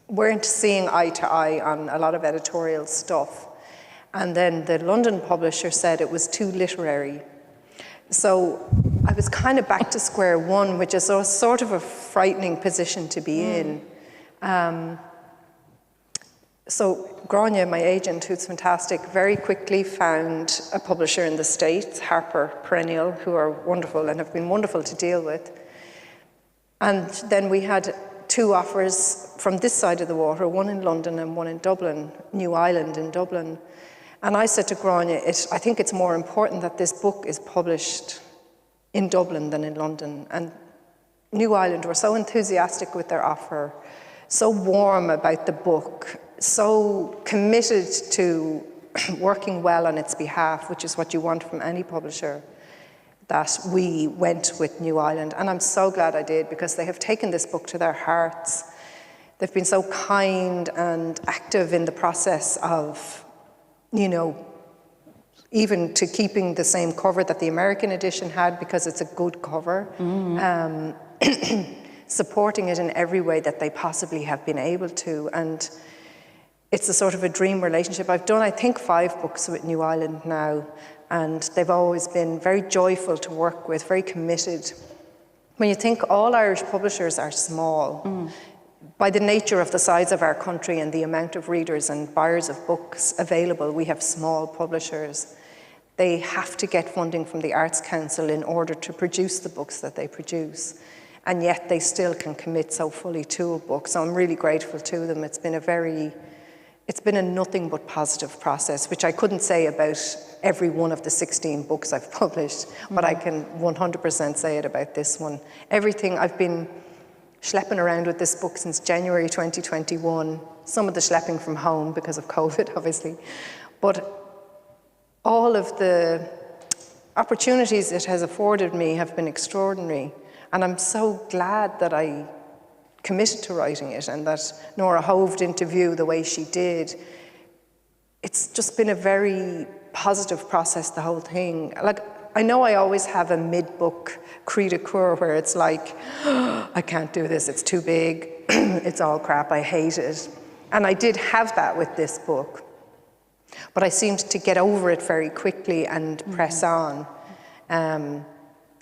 weren't seeing eye to eye on a lot of editorial stuff. And then the London publisher said it was too literary. So I was kind of back to square one, which is a sort of a frightening position to be in. So Grania, my agent, who's fantastic, very quickly found a publisher in the States, Harper Perennial, who are wonderful and have been wonderful to deal with. And then we had two offers from this side of the water, one in London and one in Dublin, New Island in Dublin. And I said to Grania, I think it's more important that this book is published in Dublin than in London. And New Island were so enthusiastic with their offer, so warm about the book, so committed to working well on its behalf, which is what you want from any publisher, that we went with New Island. And I'm so glad I did, because they have taken this book to their hearts. They've been so kind and active in the process of, you know, even to keeping the same cover that the American edition had, because it's a good cover, supporting it in every way that they possibly have been able to. And it's a sort of a dream relationship. I've done, I think, 5 books with New Island now, and they've always been very joyful to work with, very committed. When you think all Irish publishers are small, by the nature of the size of our country and the amount of readers and buyers of books available, we have small publishers. They have to get funding from the Arts Council in order to produce the books that they produce. And yet they still can commit so fully to a book. So I'm really grateful to them. It's been a nothing but positive process, which I couldn't say about every one of the 16 books I've published, but I can 100% say it about this one. Everything, I've been schlepping around with this book since January 2021, some of the schlepping from home because of COVID, obviously. But all of the opportunities it has afforded me have been extraordinary. And I'm so glad that I committed to writing it and that Nora hoved into view the way she did. It's just been a very positive process, the whole thing. Like, I know I always have a mid-book cri de coeur where it's like, oh, I can't do this, it's too big, it's all crap, I hate it. And I did have that with this book. But I seemed to get over it very quickly and press on. And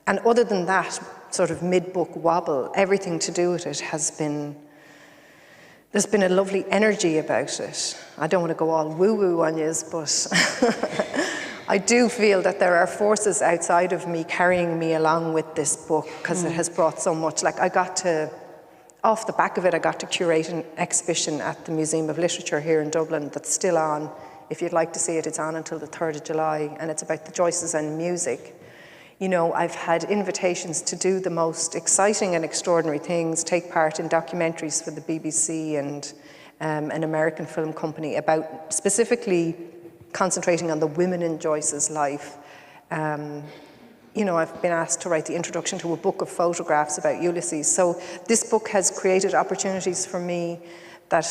other than that, sort of mid-book wobble, everything to do with it has been, there's been a lovely energy about it. I don't want to go all woo-woo on yous, but I do feel that there are forces outside of me carrying me along with this book, because it has brought so much. Like, I got to, off the back of it, I got to curate an exhibition at the Museum of Literature here in Dublin that's still on. If you'd like to see it, it's on until the 3rd of July, and it's about the Joyces and music. You know, I've had invitations to do the most exciting and extraordinary things, take part in documentaries for the BBC and an American film company about specifically concentrating on the women in Joyce's life. You know, I've been asked to write the introduction to a book of photographs about Ulysses. So this book has created opportunities for me that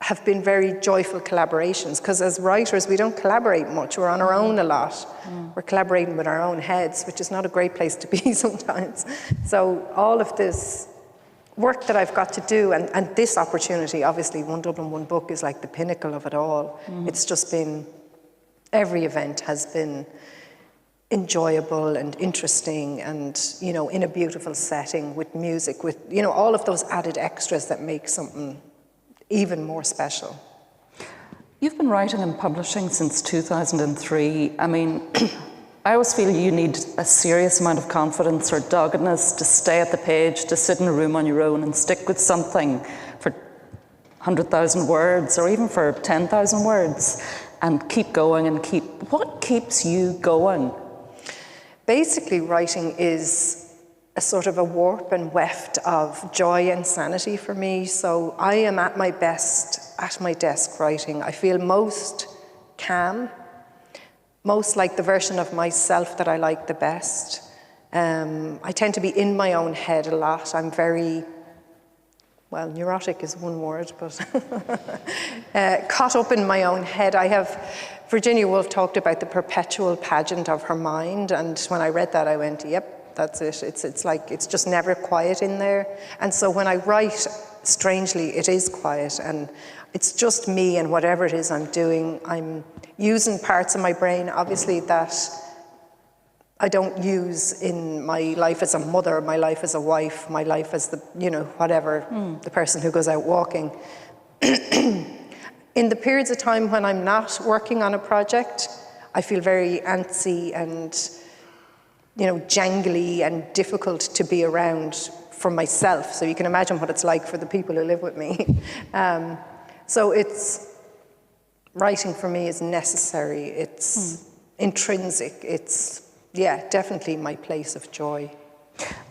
have been very joyful collaborations, because as writers we don't collaborate much, we're on our own a lot. We're collaborating with our own heads, which is not a great place to be sometimes. So all of this work that I've got to do, and this opportunity, obviously One Dublin, One Book is like the pinnacle of it all. It's just been, every event has been enjoyable and interesting, and you know, in a beautiful setting with music, with, you know, all of those added extras that make something even more special. You've been writing and publishing since 2003. I mean, I always feel you need a serious amount of confidence or doggedness to stay at the page, to sit in a room on your own and stick with something for 100,000 words or even for 10,000 words and keep going and keep... What keeps you going? Basically, writing is a sort of a warp and weft of joy and sanity for me. So I am at my best at my desk writing. I feel most calm, most like the version of myself that I like the best. I tend to be in my own head a lot. I'm very, well, neurotic is one word, but caught up in my own head. I have, Virginia Woolf talked about the perpetual pageant of her mind, and when I read that I went, yep, that's it. It's like, it's just never quiet in there. And so when I write, strangely, it is quiet, and it's just me and whatever it is I'm doing. I'm using parts of my brain, obviously, that I don't use in my life as a mother, my life as a wife, my life as the, you know, whatever, the person who goes out walking. In the periods of time when I'm not working on a project, I feel very antsy and, you know, jangly and difficult to be around for myself. So you can imagine what it's like for the people who live with me. So it's, writing for me is necessary. It's intrinsic. It's, yeah, definitely my place of joy.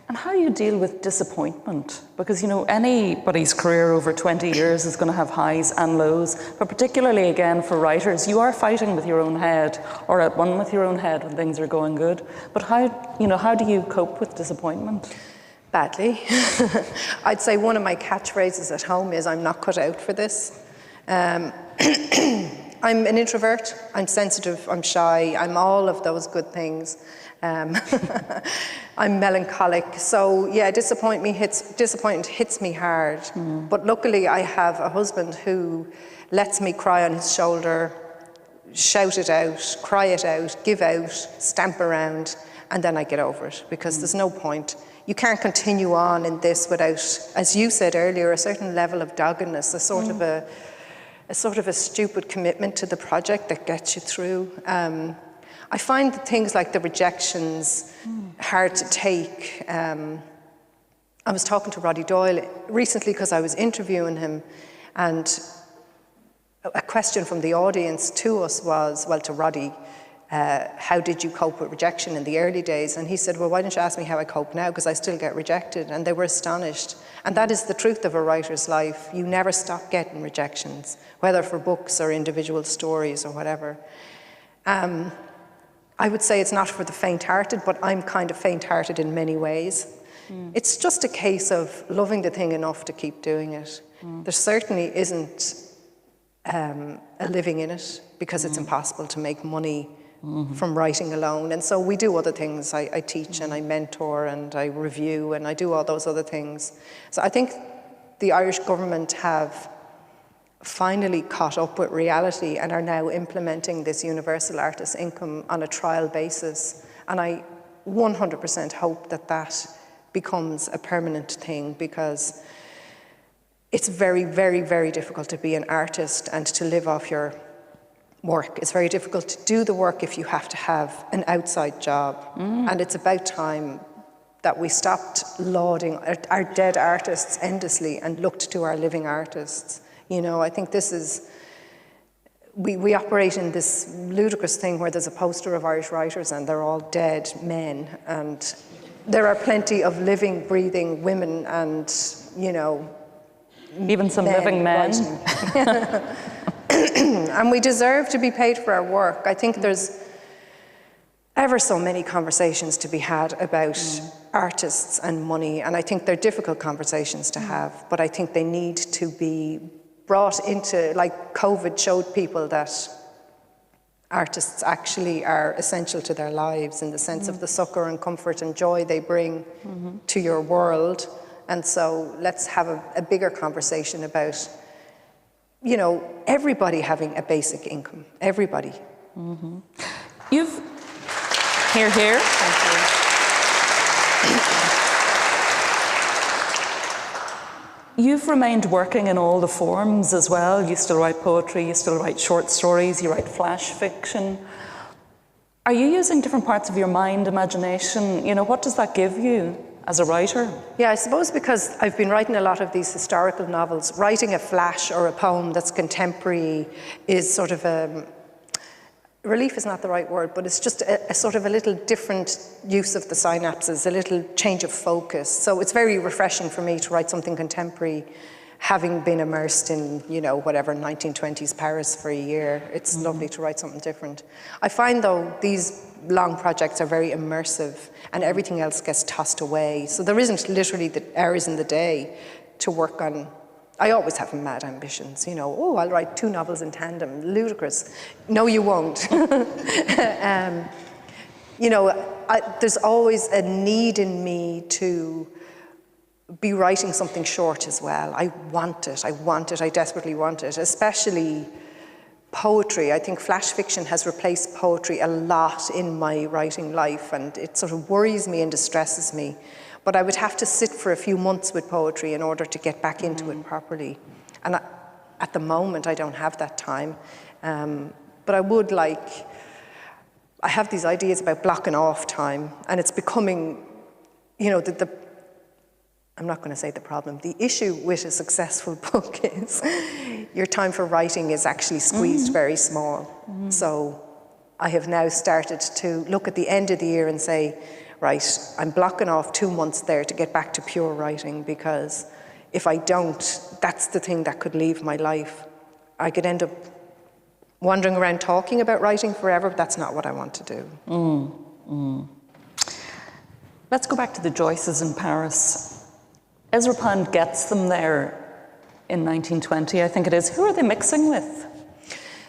And how do you deal with disappointment? Because, you know, anybody's career over 20 years is going to have highs and lows, but particularly, again, for writers, you are fighting with your own head, or at one with your own head when things are going good. But how, you know, how do you cope with disappointment? Badly. I'd say one of my catchphrases at home is, I'm not cut out for this. I'm an introvert, I'm sensitive, I'm shy, I'm all of those good things. I'm melancholic, so yeah, disappointment hits me hard. But luckily I have a husband who lets me cry on his shoulder, shout it out, cry it out, give out, stamp around, and then I get over it, because there's no point. You can't continue on in this without, as you said earlier, a certain level of doggedness, a sort of a stupid commitment to the project that gets you through. I find that things like the rejections hard to take. I was talking to Roddy Doyle recently because I was interviewing him, and a question from the audience to us was, well, to Roddy, how did you cope with rejection in the early days? And he said, well, why don't you ask me how I cope now, because I still get rejected. And they were astonished. And that is the truth of a writer's life. You never stop getting rejections, whether for books or individual stories or whatever. I would say it's not for the faint-hearted, but I'm kind of faint-hearted in many ways. It's just a case of loving the thing enough to keep doing it. There certainly isn't a living in it, because it's impossible to make money from writing alone. And so we do other things. I teach and I mentor and I review and I do all those other things. So I think the Irish government have finally caught up with reality and are now implementing this universal artist income on a trial basis. And I 100% hope that that becomes a permanent thing, because it's very, very, very difficult to be an artist and to live off your work. It's very difficult to do the work if you have to have an outside job. And it's about time that we stopped lauding our dead artists endlessly and looked to our living artists. You know, I think this is, we operate in this ludicrous thing where there's a poster of Irish writers and they're all dead men, and there are plenty of living, breathing women and, you know, even some living men. And we deserve to be paid for our work. I think there's ever so many conversations to be had about artists and money, and I think they're difficult conversations to have, but I think they need to be brought into, like COVID showed people that artists actually are essential to their lives in the sense of the succour and comfort and joy they bring to your world. And so let's have a bigger conversation about, you know, everybody having a basic income, everybody. You've, here. Thank you. You've remained working in all the forms as well. You still write poetry, you still write short stories, you write flash fiction. Are you using different parts of your mind, imagination? You know, what does that give you as a writer? Yeah, I suppose because I've been writing a lot of these historical novels, writing a flash or a poem that's contemporary is sort of relief is not the right word, but it's just a sort of a little different use of the synapses, a little change of focus. So it's very refreshing for me to write something contemporary, having been immersed in, you know, whatever, 1920s Paris for a year. It's lovely to write something different. I find, though, these long projects are very immersive and everything else gets tossed away. So there isn't literally the hours in the day to work on. I always have mad ambitions, you know, oh, I'll write 2 novels in tandem, ludicrous. No, you won't. You know, there's always a need in me to be writing something short as well. I want it, I desperately want it, especially poetry. I think flash fiction has replaced poetry a lot in my writing life, and it sort of worries me and distresses me. But I would have to sit for a few months with poetry in order to get back into it properly. And at the moment, I don't have that time. But I would like, I have these ideas about blocking off time, and it's becoming, you know, I'm not going to say the problem. The issue with a successful book is your time for writing is actually squeezed very small. So I have now started to look at the end of the year and say, right, I'm blocking off 2 months there to get back to pure writing, because if I don't, that's the thing that could leave my life. I could end up wandering around talking about writing forever, but that's not what I want to do. Let's go back to the Joyces in Paris. Ezra Pound gets them there in 1920, I think it is. Who are they mixing with?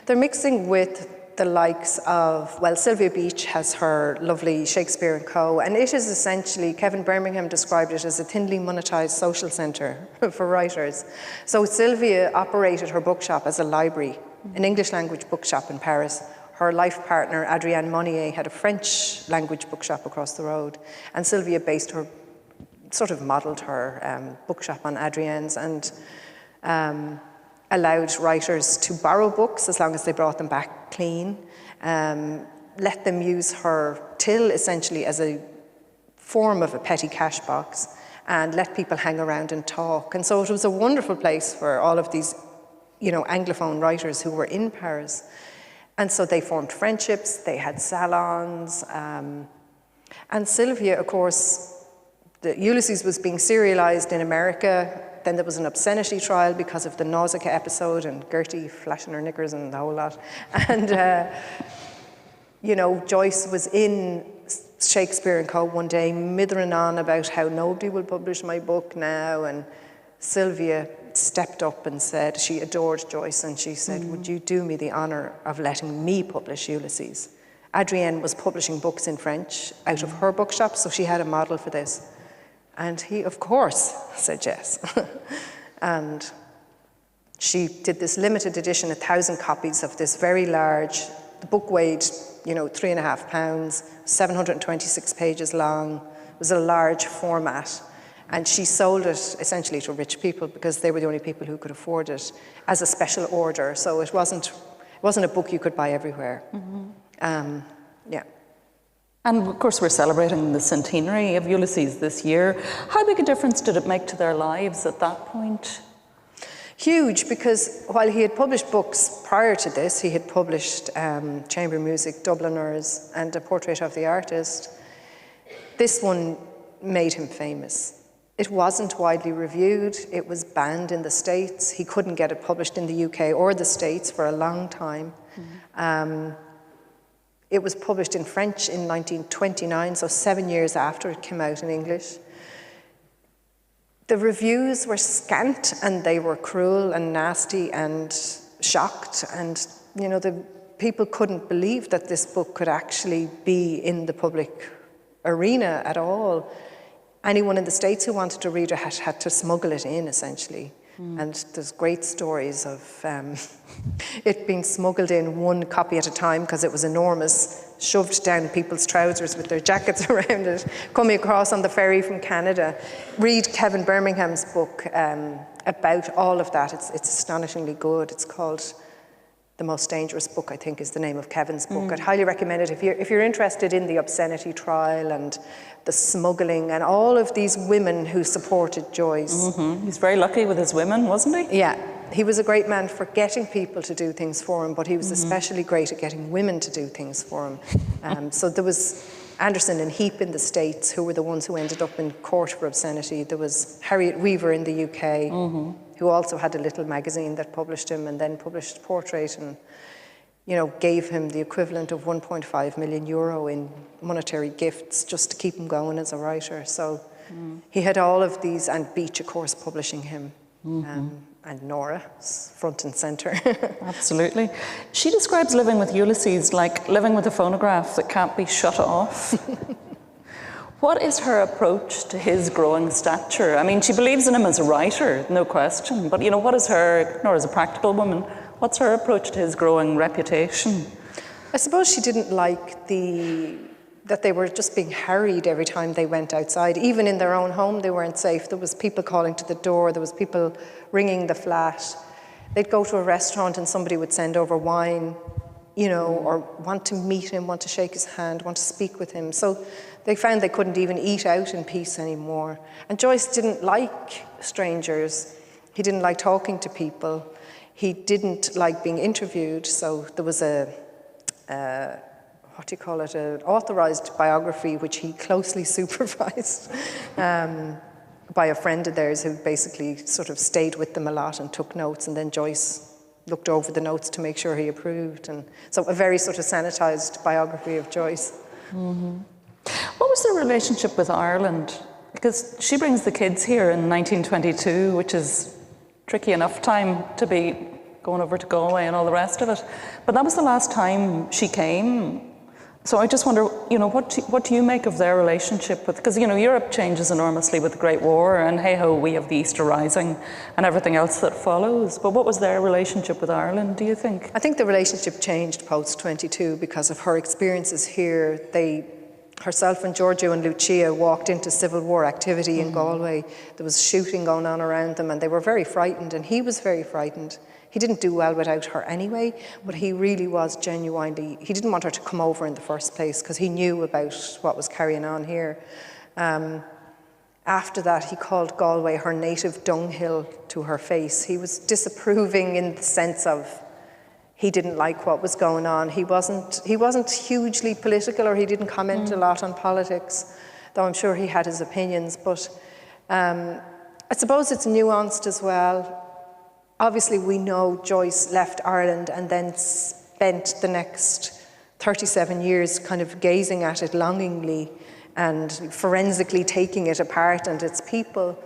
They're mixing with the likes of, well, Sylvia Beach has her lovely Shakespeare & Co. And it is essentially, Kevin Birmingham described it as a thinly monetized social centre for writers. So Sylvia operated her bookshop as a library, an English language bookshop in Paris. Her life partner, Adrienne Monnier, had a French language bookshop across the road. And Sylvia based her, sort of modelled her bookshop on Adrienne's, and allowed writers to borrow books as long as they brought them back clean, let them use her till essentially as a form of a petty cash box, and let people hang around and talk. And so it was a wonderful place for all of these, you know, Anglophone writers who were in Paris. And so they formed friendships, they had salons, and Sylvia, of course, Ulysses was being serialized in America. Then there was an obscenity trial because of the Nausicaa episode and Gertie flashing her knickers and the whole lot. And, you know, Joyce was in Shakespeare & Co. one day mithering on about how nobody will publish my book now. And Sylvia stepped up and said, she adored Joyce, and she said, would you do me the honour of letting me publish Ulysses? Adrienne was publishing books in French out of her bookshop, so she had a model for this. And he, of course, said yes. And she did this limited edition, 1,000 copies of this very large, the book weighed, you know, 3.5 pounds, 726 pages long. It was a large format. And she sold it essentially to rich people because they were the only people who could afford it as a special order. So it wasn't a book you could buy everywhere. Yeah. And of course, we're celebrating the centenary of Ulysses this year. How big a difference did it make to their lives at that point? Huge, because while he had published books prior to this, he had published chamber music, Dubliners, and a portrait of the artist. This one made him famous. It wasn't widely reviewed. It was banned in the States. He couldn't get it published in the UK or the States for a long time. It was published in French in 1929, so 7 years after it came out in English. The reviews were scant, and they were cruel and nasty and shocked, and the people couldn't believe that this book could actually be in the public arena at all. Anyone in the States who wanted to read it had to smuggle it in, essentially. And there's great stories of it being smuggled in one copy at a time because it was enormous, shoved down people's trousers with their jackets around it, coming across on the ferry from Canada. Read Kevin Birmingham's book about all of that. It's astonishingly good. It's called The Most Dangerous Book, I think is the name of Kevin's book. I'd highly recommend it if you're interested in the obscenity trial and the smuggling and all of these women who supported Joyce. He's very lucky with his women, wasn't he? Yeah, he was a great man for getting people to do things for him, but he was especially great at getting women to do things for him. So there was Anderson and Heap in the States, who were the ones who ended up in court for obscenity. There was Harriet Weaver in the UK, who also had a little magazine that published him and then published Portrait and, gave him the equivalent of 1.5 million euro in monetary gifts just to keep him going as a writer. So he had all of these, and Beach, of course, publishing him. And Nora, front and centre. Absolutely. She describes living with Ulysses like living with a phonograph that can't be shut off. What is her approach to his growing stature? I mean, she believes in him as a writer, no question, but what is Nora's a practical woman, what's her approach to his growing reputation? I suppose she didn't like that they were just being harried every time they went outside. Even in their own home, they weren't safe. There was people calling to the door, there was people ringing the flat. They'd go to a restaurant and somebody would send over wine, or want to meet him, want to shake his hand, want to speak with him. So they found they couldn't even eat out in peace anymore. And Joyce didn't like strangers. He didn't like talking to people. He didn't like being interviewed. So there was an authorised biography which he closely supervised by a friend of theirs who basically sort of stayed with them a lot and took notes, and then Joyce looked over the notes to make sure he approved. And so a very sort of sanitised biography of Joyce. What was their relationship with Ireland? Because she brings the kids here in 1922, which is tricky enough time to be going over to Galway and all the rest of it. But that was the last time she came. So I just wonder, what do you make of their relationship with, because, Europe changes enormously with the Great War, and hey-ho, we have the Easter Rising and everything else that follows. But what was their relationship with Ireland, do you think? I think the relationship changed post-22 because of her experiences here. Herself and Giorgio and Lucia walked into Civil War activity in Galway. There was shooting going on around them, and they were very frightened, and he was very frightened. He didn't do well without her anyway, but he really was genuinely, he didn't want her to come over in the first place because he knew about what was carrying on here. After that, he called Galway her native dunghill to her face. He was disapproving in the sense of he didn't like what was going on. He wasn't hugely political, or he didn't comment a lot on politics, though I'm sure he had his opinions. But I suppose it's nuanced as well. Obviously, we know Joyce left Ireland and then spent the next 37 years kind of gazing at it longingly and forensically taking it apart and its people,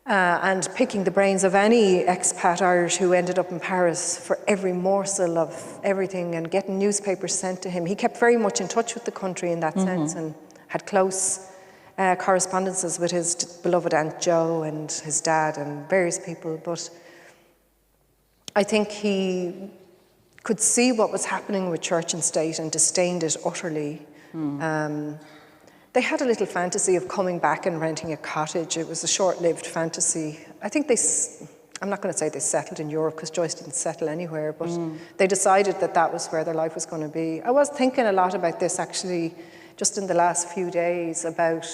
and picking the brains of any expat Irish who ended up in Paris for every morsel of everything, and getting newspapers sent to him. He kept very much in touch with the country in that sense, and had close correspondences with his beloved Aunt Jo and his dad and various people. But I think he could see what was happening with church and state and disdained it utterly. They had a little fantasy of coming back and renting a cottage. It was a short-lived fantasy. I think I'm not going to say they settled in Europe because Joyce didn't settle anywhere, but they decided that that was where their life was going to be. I was thinking a lot about this actually just in the last few days about,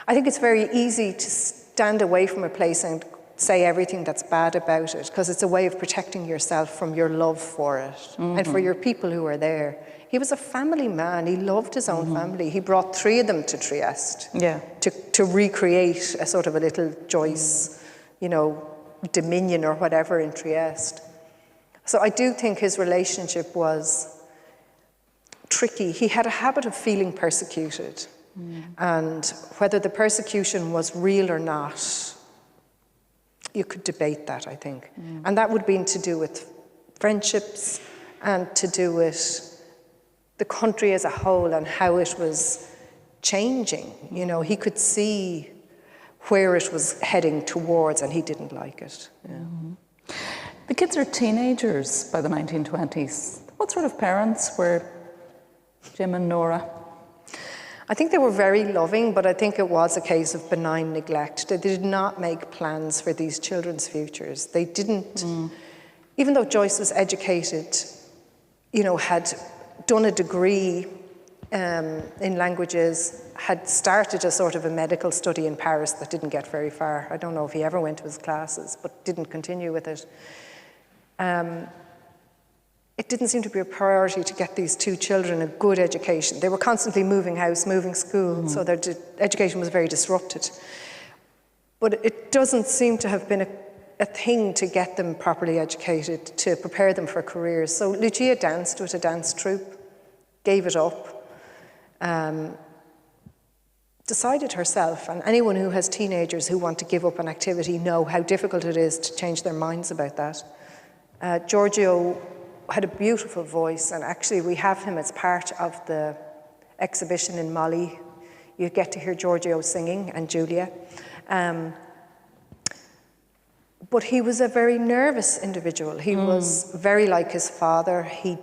I think it's very easy to stand away from a place and say everything that's bad about it because it's a way of protecting yourself from your love for it and for your people who are there. He was a family man. He loved his own family. He brought 3 of them to Trieste to recreate a sort of a little Joyce, you know, dominion or whatever in Trieste. So I do think his relationship was tricky. He had a habit of feeling persecuted. And whether the persecution was real or not, you could debate that, I think. And that would be to do with friendships and to do with the country as a whole and how it was changing. You know, he could see where it was heading towards and he didn't like it. Yeah. The kids are teenagers by the 1920s. What sort of parents were Jim and Nora? I think they were very loving, but I think it was a case of benign neglect. They did not make plans for these children's futures. They didn't, even though Joyce was educated, you know, had done a degree in languages, had started a sort of a medical study in Paris that didn't get very far. I don't know if he ever went to his classes, but didn't continue with it. It didn't seem to be a priority to get these 2 children a good education. They were constantly moving house, moving school, so their education was very disrupted. But it doesn't seem to have been a thing to get them properly educated, to prepare them for careers. So Lucia danced with a dance troupe, gave it up, decided herself, and anyone who has teenagers who want to give up an activity know how difficult it is to change their minds about that. Giorgio had a beautiful voice, and actually we have him as part of the exhibition in Molly. You get to hear Giorgio singing and Julia. But he was a very nervous individual. He was very like his father. He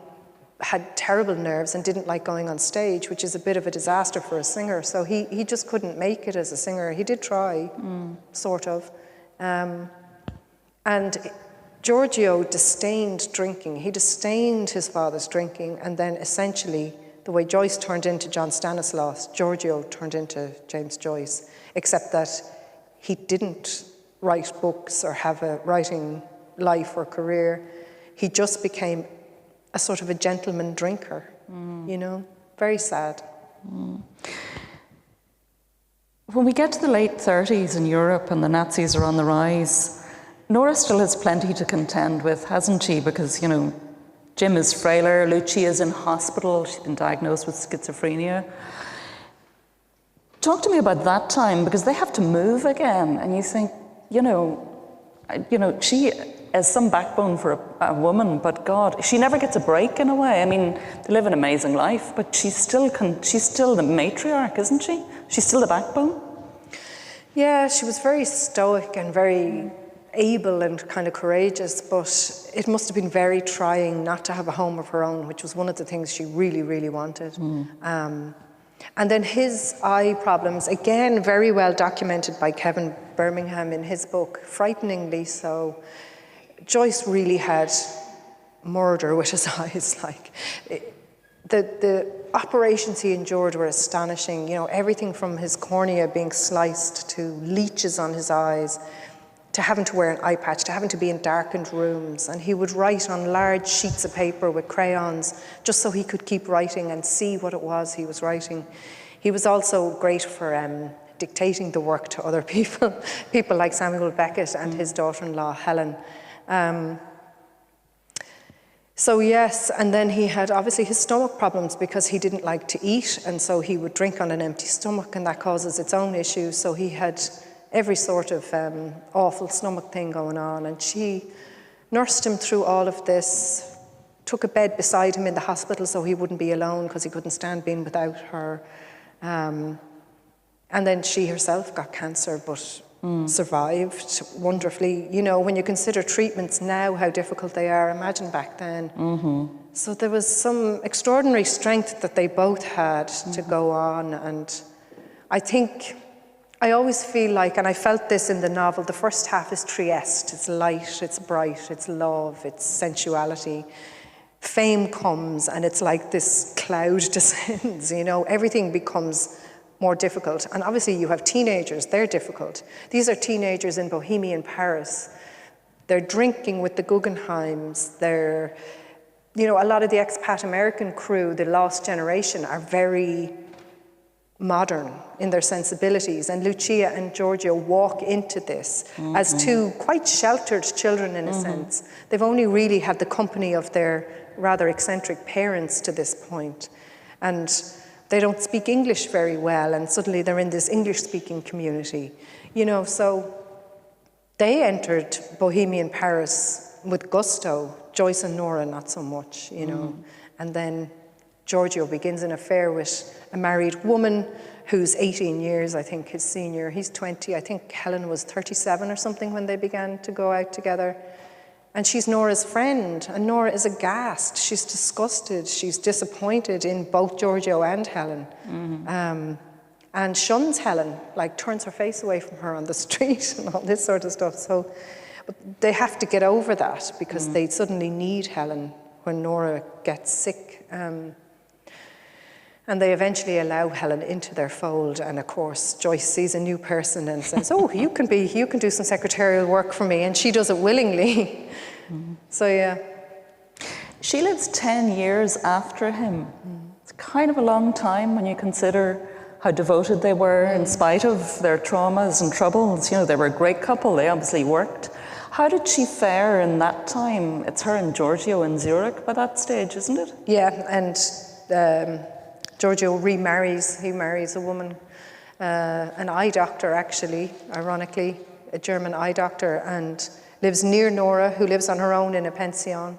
had terrible nerves and didn't like going on stage, which is a bit of a disaster for a singer. So he just couldn't make it as a singer. He did try, sort of. And Giorgio disdained drinking. He disdained his father's drinking, and then essentially the way Joyce turned into John Stanislaus, Giorgio turned into James Joyce, except that he didn't write books or have a writing life or career. He just became a sort of a gentleman drinker, you know, very sad. When we get to the late 30s in Europe and the Nazis are on the rise, Nora still has plenty to contend with, hasn't she? Because, you know, Jim is frailer, Lucia's in hospital, she's been diagnosed with schizophrenia. Talk to me about that time, because they have to move again, and you think, you know, she has some backbone for a woman, but God, she never gets a break in a way. I mean, they live an amazing life, but she's still the matriarch, isn't she? She's still the backbone. Yeah, she was very stoic and very able and kind of courageous, but it must have been very trying not to have a home of her own, which was one of the things she really, really wanted. And then his eye problems, again, very well documented by Kevin Birmingham in his book, frighteningly so. Joyce really had murder with his eyes. Like, the operations he endured were astonishing. You know, everything from his cornea being sliced to leeches on his eyes, to having to wear an eye patch, to having to be in darkened rooms. And he would write on large sheets of paper with crayons just so he could keep writing and see what it was he was writing. He was also great for dictating the work to other people, people like Samuel Beckett and his daughter-in-law, Helen. So yes, and then he had obviously his stomach problems because he didn't like to eat, and so he would drink on an empty stomach, and that causes its own issues. So he had every sort of awful stomach thing going on, and she nursed him through all of this, took a bed beside him in the hospital so he wouldn't be alone because he couldn't stand being without her. And then she herself got cancer, but survived wonderfully. You know, when you consider treatments now, how difficult they are, imagine back then. So there was some extraordinary strength that they both had to go on, and I always feel like, and I felt this in the novel, the first half is Trieste. It's light, it's bright, it's love, it's sensuality. Fame comes and it's like this cloud descends, you know, everything becomes more difficult. And obviously you have teenagers, they're difficult. These are teenagers in Bohemian Paris. They're drinking with the Guggenheims. They're, you know, a lot of the expat American crew, the lost generation, are very modern in their sensibilities. And Lucia and Giorgio walk into this as two quite sheltered children in a sense. They've only really had the company of their rather eccentric parents to this point. And they don't speak English very well, and suddenly they're in this English-speaking community. You know, so they entered Bohemian Paris with gusto. Joyce and Nora, not so much, you know. And then Giorgio begins an affair with a married woman who's 18 years, I think, his senior. He's 20. I think Helen was 37 or something when they began to go out together. And she's Nora's friend, and Nora is aghast. She's disgusted. She's disappointed in both Giorgio and Helen. And shuns Helen, like turns her face away from her on the street and all this sort of stuff. So but they have to get over that because they suddenly need Helen when Nora gets sick. And they eventually allow Helen into their fold. And of course, Joyce sees a new person and says, oh, you can do some secretarial work for me. And she does it willingly. So, yeah. She lives 10 years after him. It's kind of a long time when you consider how devoted they were in spite of their traumas and troubles. You know, they were a great couple. They obviously worked. How did she fare in that time? It's her and Giorgio in Zurich by that stage, isn't it? Yeah, and Giorgio remarries. He marries a woman, an eye doctor actually, ironically, a German eye doctor, and lives near Nora, who lives on her own in a pension.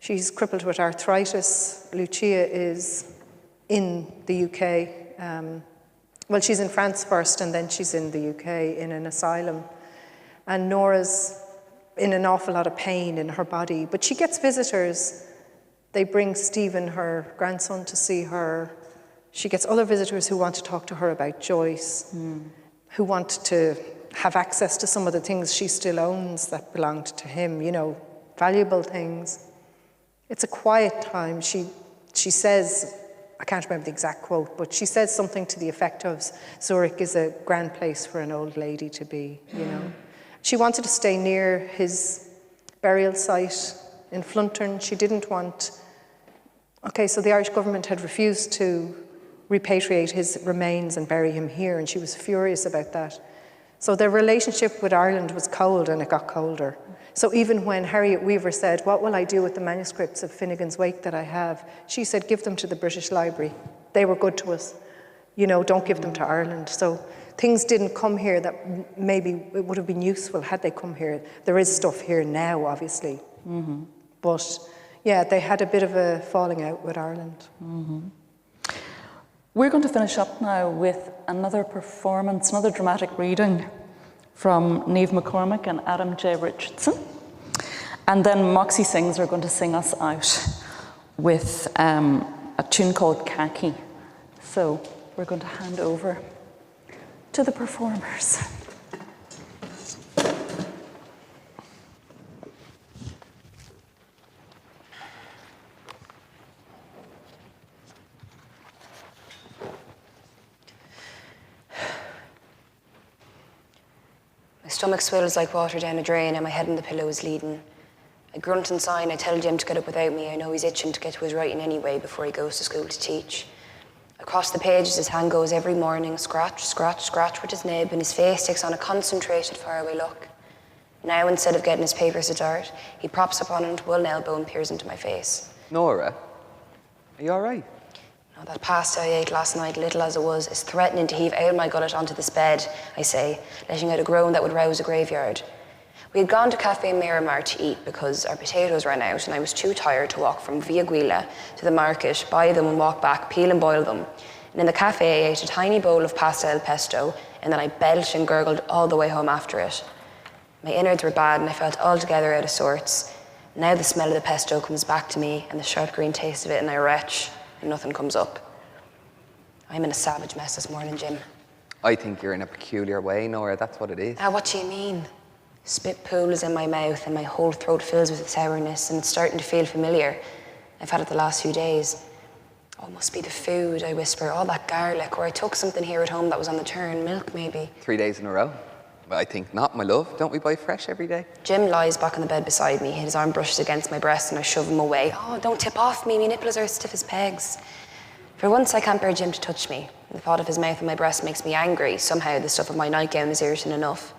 She's crippled with arthritis. Lucia is in the UK. Well, she's in France first, and then she's in the UK in an asylum. And Nora's in an awful lot of pain in her body, but she gets visitors. They bring Stephen, her grandson, to see her. She gets other visitors who want to talk to her about Joyce, who want to have access to some of the things she still owns that belonged to him, you know, valuable things. It's a quiet time. She says, I can't remember the exact quote, but she says something to the effect of, Zurich is a grand place for an old lady to be, you know. She wanted to stay near his burial site in Fluntern. She didn't want... Okay, so the Irish government had refused to repatriate his remains and bury him here, and she was furious about that. So their relationship with Ireland was cold, and it got colder. So even when Harriet Weaver said, what will I do with the manuscripts of Finnegan's Wake that I have? She said, give them to the British Library. They were good to us. You know, don't give them to Ireland. So things didn't come here that maybe it would have been useful had they come here. There is stuff here now, obviously. But yeah, they had a bit of a falling out with Ireland. We're going to finish up now with another performance, another dramatic reading from Niamh McCormick and Adam J. Richardson. And then Moxie Sings are going to sing us out with a tune called Khaki. So we're going to hand over to the performers. My stomach swells like water down a drain and my head on the pillow is leading. I grunt and sigh and I tell Jim to get up without me. I know he's itching to get to his writing anyway before he goes to school to teach. Across the pages his hand goes every morning, scratch, scratch, scratch with his nib, and his face takes on a concentrated faraway look. Now, instead of getting his papers to dart, he props up on an one elbow and peers into my face. Nora, are you all right? No, that pasta I ate last night, little as it was, is threatening to heave out of my gullet onto this bed, I say, letting out a groan that would rouse a graveyard. We had gone to Cafe Miramar to eat because our potatoes ran out and I was too tired to walk from Via Guila to the market, buy them and walk back, peel and boil them. And in the cafe I ate a tiny bowl of pasta al pesto and then I belched and gurgled all the way home after it. My innards were bad and I felt altogether out of sorts. Now the smell of the pesto comes back to me and the sharp green taste of it and I retch and nothing comes up. I'm in a savage mess this morning, Jim. I think you're in a peculiar way, Nora. That's what it is. What do you mean? Spit pools in my mouth and my whole throat fills with sourness and it's starting to feel familiar. I've had it the last few days. Oh, it must be the food, I whisper. All that garlic, or I took something here at home that was on the turn. Milk, maybe. 3 days in a row? Well, I think not, my love. Don't we buy fresh every day? Jim lies back on the bed beside me. His arm brushes against my breast and I shove him away. Oh, don't tip off me. My nipples are stiff as pegs. For once, I can't bear Jim to touch me. The thought of his mouth on my breast makes me angry. Somehow, the stuff of my nightgown is irritant enough.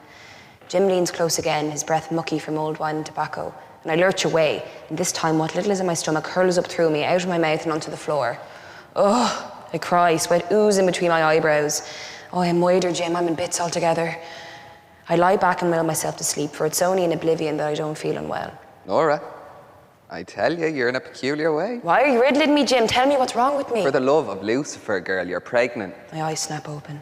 Jim leans close again, his breath mucky from old wine and tobacco. And I lurch away. And this time, what little is in my stomach hurls up through me, out of my mouth and onto the floor. Oh, I cry, sweat oozing between my eyebrows. Oh, I'm wider, Jim. I'm in bits altogether. I lie back and will myself to sleep, for it's only in oblivion that I don't feel unwell. Nora, I tell you, you're in a peculiar way. Why are you riddling me, Jim? Tell me what's wrong with me. For the love of Lucifer, girl, you're pregnant. My eyes snap open.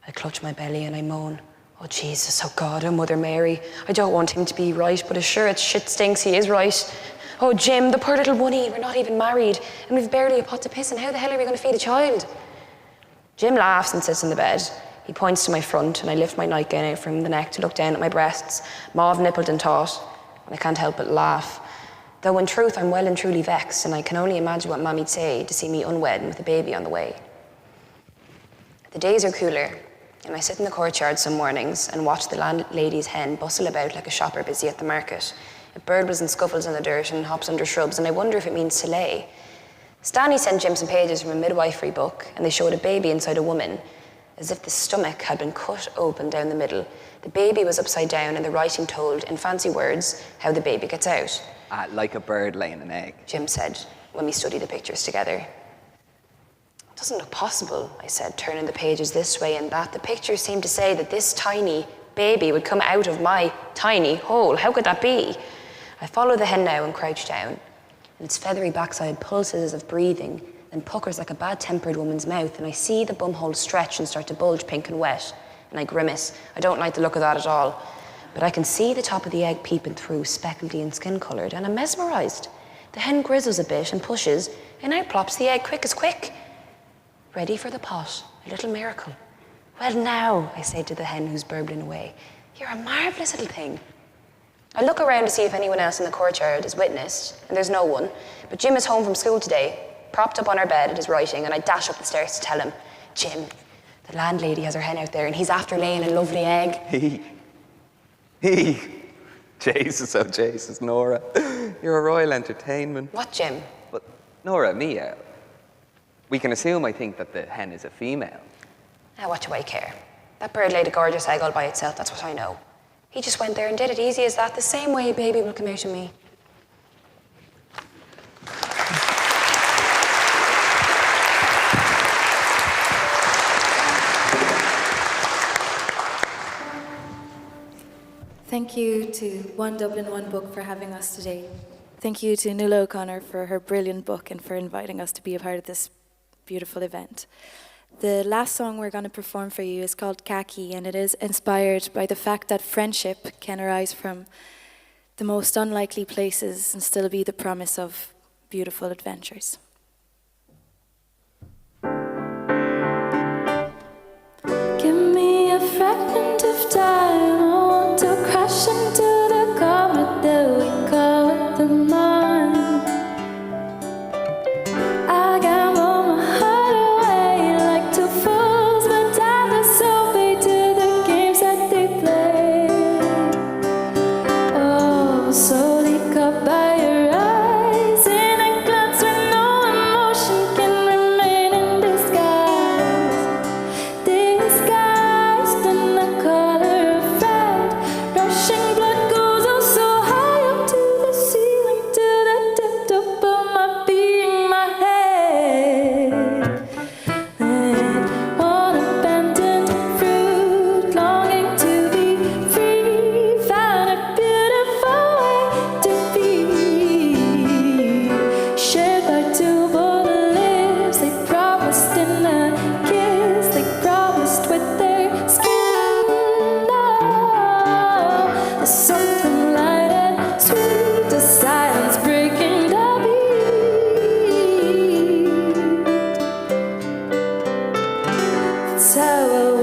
I clutch my belly and I moan. Oh, Jesus, oh God, oh Mother Mary. I don't want him to be right, but as sure as shit stinks, he is right. Oh, Jim, the poor little bunny, we're not even married, and we've barely a pot to piss in. How the hell are we going to feed a child? Jim laughs and sits on the bed. He points to my front, and I lift my nightgown out from the neck to look down at my breasts, mauve-nippled and taut, and I can't help but laugh. Though in truth, I'm well and truly vexed, and I can only imagine what Mammy'd say to see me unwed and with a baby on the way. The days are cooler, and I sit in the courtyard some mornings and watch the landlady's hen bustle about like a shopper busy at the market. It burbles and scuffles in the dirt and hops under shrubs, and I wonder if it means to lay. Stanley sent Jim some pages from a midwifery book, and they showed a baby inside a woman, as if the stomach had been cut open down the middle. The baby was upside down, and the writing told, in fancy words, how the baby gets out. Like a bird laying an egg. Jim said, when we studied the pictures together. It doesn't look possible, I said, turning the pages this way and that. The pictures seem to say that this tiny baby would come out of my tiny hole. How could that be? I follow the hen now and crouch down, and its feathery backside pulses as if breathing, then puckers like a bad-tempered woman's mouth, and I see the bumhole stretch and start to bulge pink and wet, and I grimace. I don't like the look of that at all. But I can see the top of the egg peeping through, speckledy and skin-coloured, and I'm mesmerised. The hen grizzles a bit and pushes, and out plops the egg quick as quick. Ready for the pot, a little miracle. Well now, I say to the hen who's burbling away, you're a marvellous little thing. I look around to see if anyone else in the courtyard has witnessed, and there's no one. But Jim is home from school today, propped up on our bed at his writing, and I dash up the stairs to tell him, Jim, the landlady has her hen out there, and he's after laying a lovely egg. Jesus, oh Jesus, Nora. You're a royal entertainment. What, Jim? But, Nora, Mia, we can assume, I think, that the hen is a female. Now, what do I care? That bird laid a gorgeous egg all by itself, that's what I know. He just went there and did it, easy as that, the same way a baby will come out of me. Thank you to One Dublin, One Book for having us today. Thank you to Nuala O'Connor for her brilliant book and for inviting us to be a part of this beautiful event. The last song we're going to perform for you is called Khaki, and it is inspired by the fact that friendship can arise from the most unlikely places and still be the promise of beautiful adventures. Give me a fragment of time, I want to crash into the comet that we call the mind. I gamble my heart away like two fools, but I disobey to the games that they play. Oh, slowly caught by your eyes in a glance where no emotion can remain in disguise. Disguised in the color of red, rushing blood goes oh so high up to the ceiling, to the tip of my being, my head. And on abandoned fruit, longing to be free, found a beautiful way to be. Shared by two bold lips, they promised in a kiss, they promised with their skin. Oh, there's something light and sweet, the silence breaking the beat. That's how I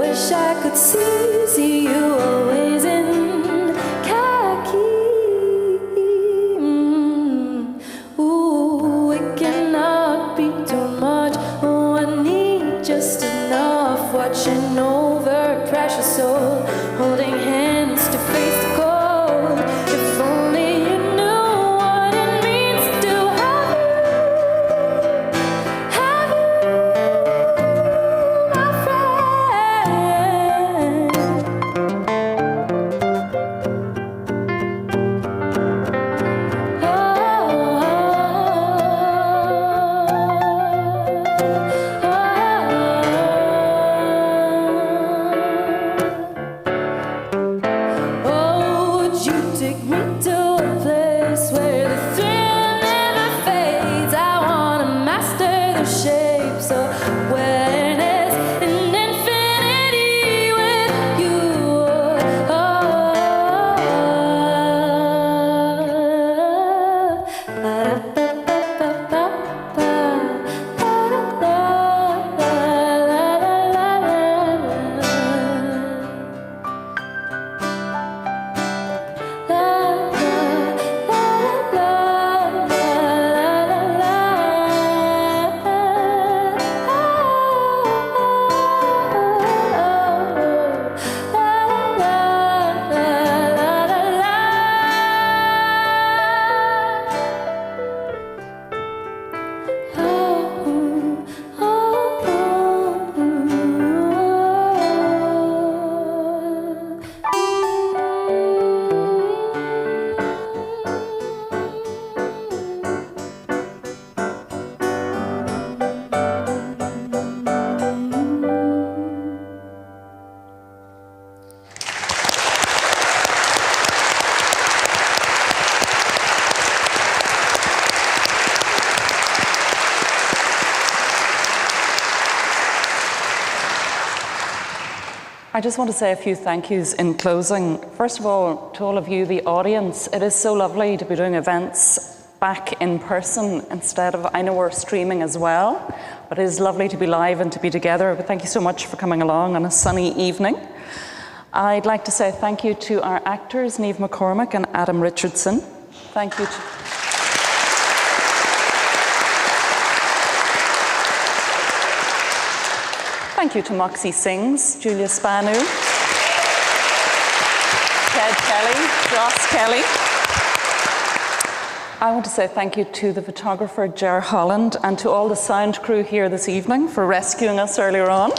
I just want to say a few thank yous in closing. First of all, to all of you, the audience, it is so lovely to be doing events back in person instead of, I know we're streaming as well, but it is lovely to be live and to be together. But thank you so much for coming along on a sunny evening. I'd like to say thank you to our actors, Niamh McCormick and Adam Richardson. Thank you to... Thank you to Moxie Sings, Julia Spanu, Ted Kelly, Joss Kelly. I want to say thank you to the photographer, Ger Holland, and to all the sound crew here this evening for rescuing us earlier on.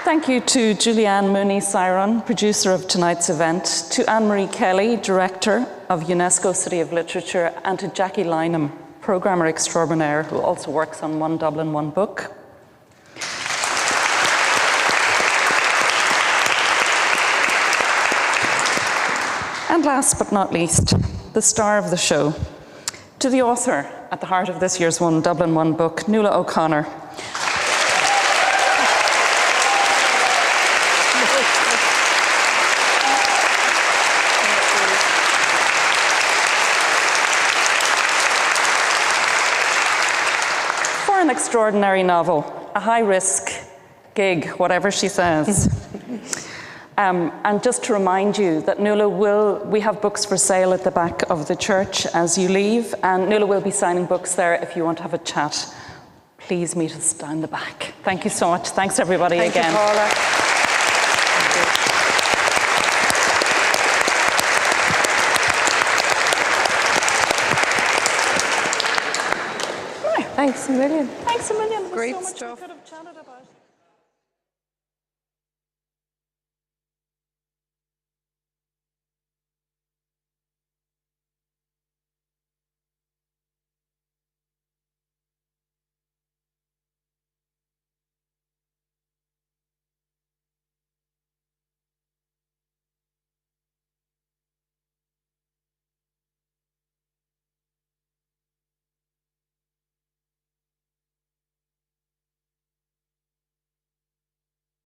Thank you to Julianne Mooney-Cyron, producer of tonight's event, to Anne-Marie Kelly, director of UNESCO City of Literature, and to Jackie Lynham, programmer extraordinaire, who also works on One Dublin, One Book. And last but not least, the star of the show, to the author at the heart of this year's One Dublin, One Book, Nuala O'Connor. An extraordinary novel, a high-risk gig, whatever she says. And just to remind you that we have books for sale at the back of the church as you leave, and Nuala will be signing books there if you want to have a chat. Please meet us down the back. Thank you so much. Thanks everybody again. Thank you, Paula. Thanks a million. Great stuff.